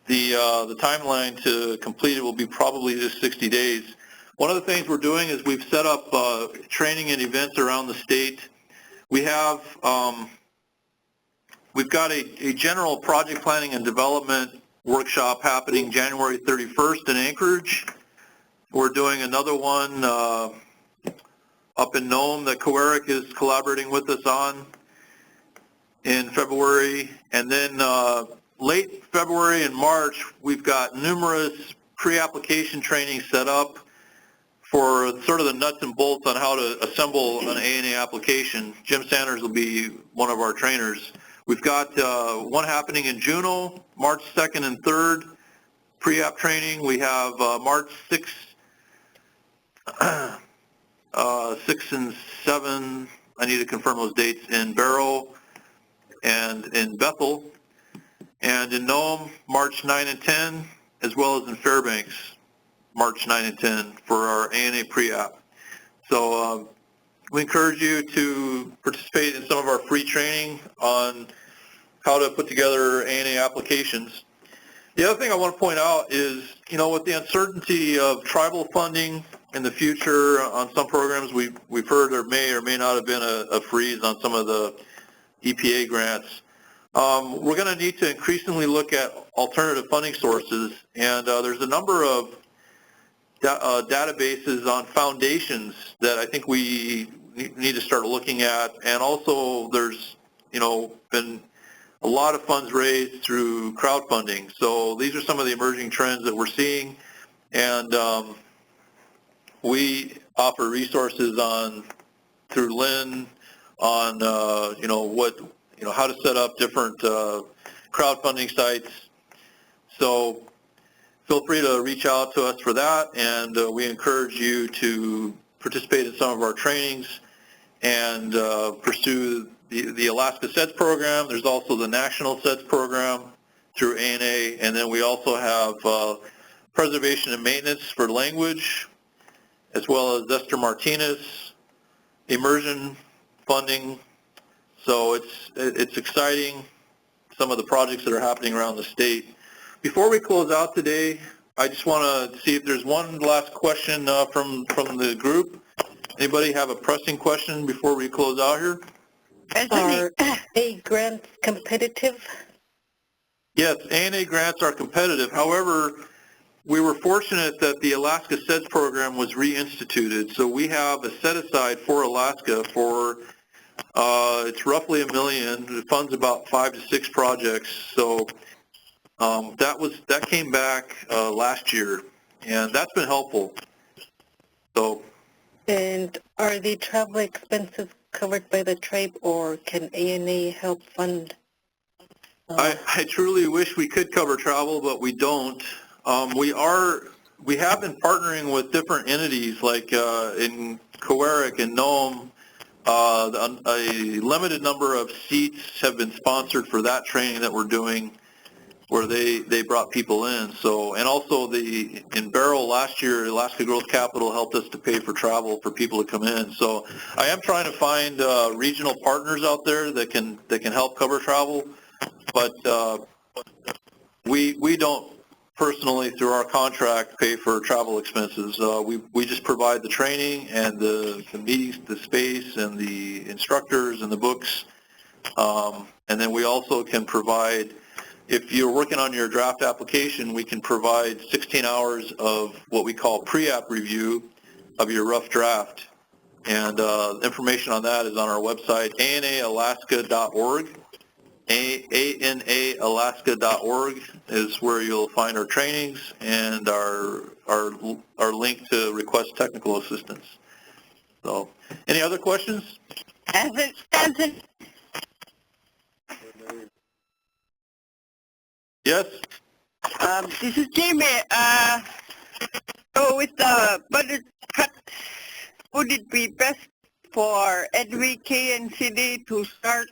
the timeline to complete it will be probably just 60 days. One of the things we're doing is we've set up training and events around the state. We have, we've got a general project planning and development workshop happening January 31st in Anchorage. We're doing another one up in Nome that Coeric is collaborating with us on in February. And then late February and March, we've got numerous pre-application training set up for sort of the nuts and bolts on how to assemble an ANA application. Jim Sanders will be one of our trainers. We've got one happening in Juneau, March 2nd and 3rd, pre-app training. We have March 6th, 6 and 7, I need to confirm those dates, in Barrow and in Bethel, and in Nome, March 9 and 10, as well as in Fairbanks, March 9 and 10 for our ANA pre-app. So we encourage you to participate in some of our free training on how to put together ANA applications. The other thing I want to point out is, with the uncertainty of tribal funding in the future on some programs. We've heard there may or may not have been a freeze on some of the EPA grants. We're going to need to increasingly look at alternative funding sources, and there's a number of databases on foundations that I think we need to start looking at, and also there's been a lot of funds raised through crowdfunding. So these are some of the emerging trends that we're seeing, and we offer resources through Lynn on how to set up different crowdfunding sites. So feel free to reach out to us for that, and we encourage you to participate in some of our trainings and pursue the Alaska SEDS program. There's also the National SEDS program through ANA, and then we also have preservation and maintenance for language, as well as Esther Martinez, immersion funding. So it's exciting, some of the projects that are happening around the state. Before we close out today, I just want to see if there's one last question from the group. Anybody have a pressing question before we close out here? Are ANA grants competitive? Yes, ANA grants are competitive. However, we were fortunate that the Alaska SEDS program was reinstituted. So we have a set aside for Alaska for, it's roughly $1 million. It funds about 5 to 6 projects. So that came back last year, and that's been helpful. So. And are the travel expenses covered by the tribe, or can ANA help fund? I truly wish we could cover travel, but we don't. We have been partnering with different entities, like in Coeric and Nome. A limited number of seats have been sponsored for that training that we're doing, where they brought people in. So, and also in Barrel last year, Alaska Growth Capital helped us to pay for travel for people to come in. So I am trying to find regional partners out there that can help cover travel, but we don't personally, through our contract, pay for travel expenses. We just provide the training and the meetings, the space, and the instructors and the books. And then we also can provide, if you're working on your draft application, we can provide 16 hours of what we call pre-app review of your rough draft. And information on that is on our website, analaska.org. ANAalaska.org is where you'll find our trainings and our link to request technical assistance. So, any other questions? Yes? This is Jamie. So with the budget cut, would it be best for NVK and CD to start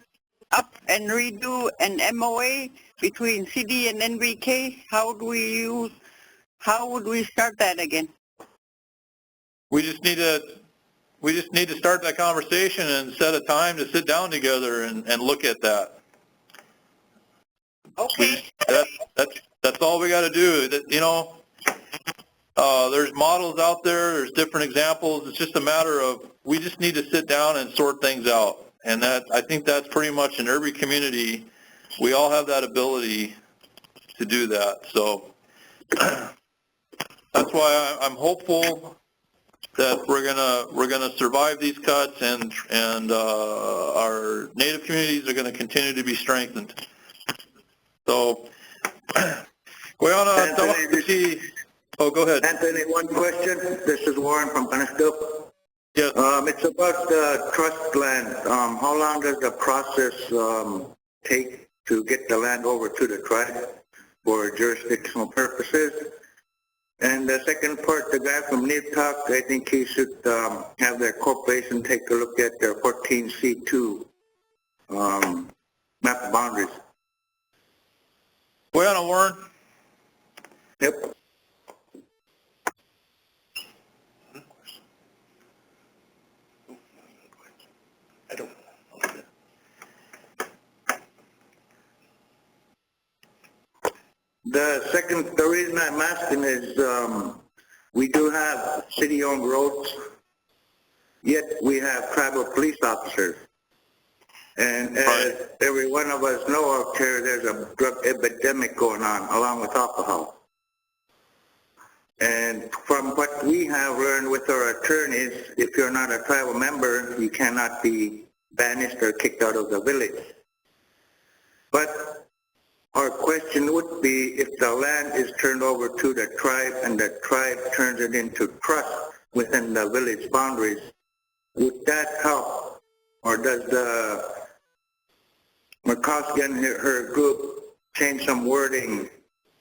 up and redo an MOA between CD and NVK? How would we start that again? We just need to start that conversation and set a time to sit down together and look at that. Okay. That's all we got to do. There's models out there. There's different examples. It's just a matter of, we just need to sit down and sort things out. And I think that's pretty much in every community. We all have that ability to do that. So that's why I'm hopeful that we're gonna survive these cuts, and our Native communities are going to continue to be strengthened. So, oh, go ahead. Anthony, one question. This is Warren from Peniscope. Yes. It's about the trust land. How long does the process take to get the land over to the tribe for jurisdictional purposes? And the second part, the guy from Talk, I think he should have their corporation take a look at their 14C2 map boundaries. Well, Warren. Yep. The reason I'm asking is we do have city-owned roads, yet we have tribal police officers. And as every one of us know out there, there's a drug epidemic going on along with alcohol. And from what we have learned with our attorneys, if you're not a tribal member, you cannot be banished or kicked out of the village. But our question would be, if the land is turned over to the tribe and the tribe turns it into trust within the village boundaries, would that help? Or does the Murkowski and her group change some wording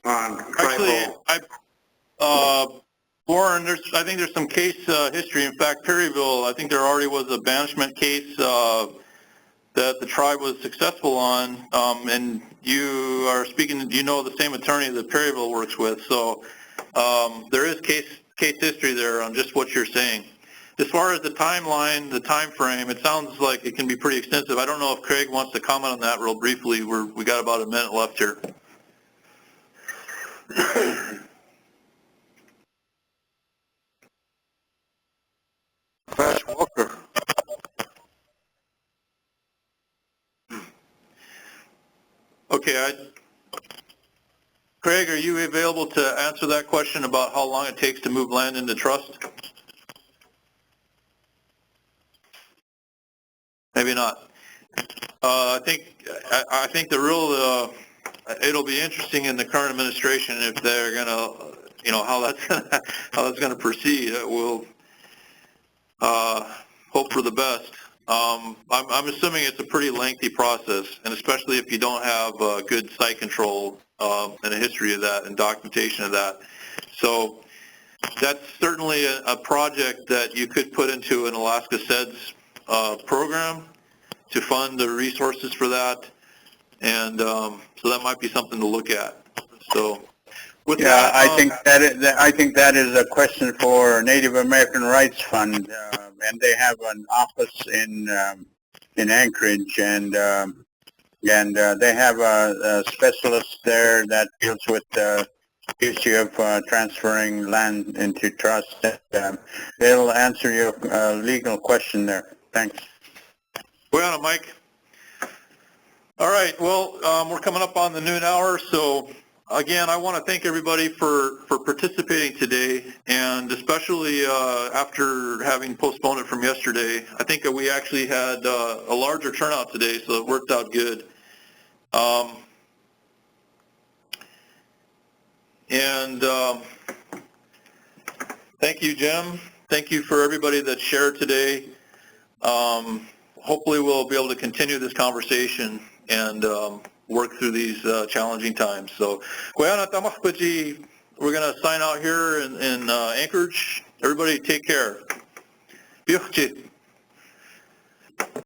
on tribal? Actually, Warren, I think there's some case history. In fact, Perryville, I think there already was a banishment case that the tribe was successful on, and you are speaking, you know, the same attorney that Perryville works with. So there is case history there on just what you're saying. As far as the timeline, the time frame, it sounds like it can be pretty extensive. I don't know if Craig wants to comment on that real briefly. We got about a minute left here. Fast Walker. Okay, Craig, are you available to answer that question about how long it takes to move land into trust? Maybe not. I think the real it'll be interesting in the current administration if they're gonna, you know, how that's gonna proceed. We'll hope for the best. I'm assuming it's a pretty lengthy process, and especially if you don't have good site control and a history of that and documentation of that. So that's certainly a project that you could put into an Alaska SEDS program to fund the resources for that, and so that might be something to look at. So with that, I think that is a question for Native American Rights Fund, and they have an office in Anchorage, and they have a specialist there that deals with the issue of transferring land into trust. They'll answer your legal question there. Thanks. Well, Mike. All right. Well, we're coming up on the noon hour, so again, I want to thank everybody for participating today, and especially after having postponed it from yesterday. I think that we actually had a larger turnout today, so it worked out good. Thank you, Jim. Thank you for everybody that shared today. Hopefully we'll be able to continue this conversation and work through these challenging times. So, we're going to sign out here in Anchorage. Everybody take care.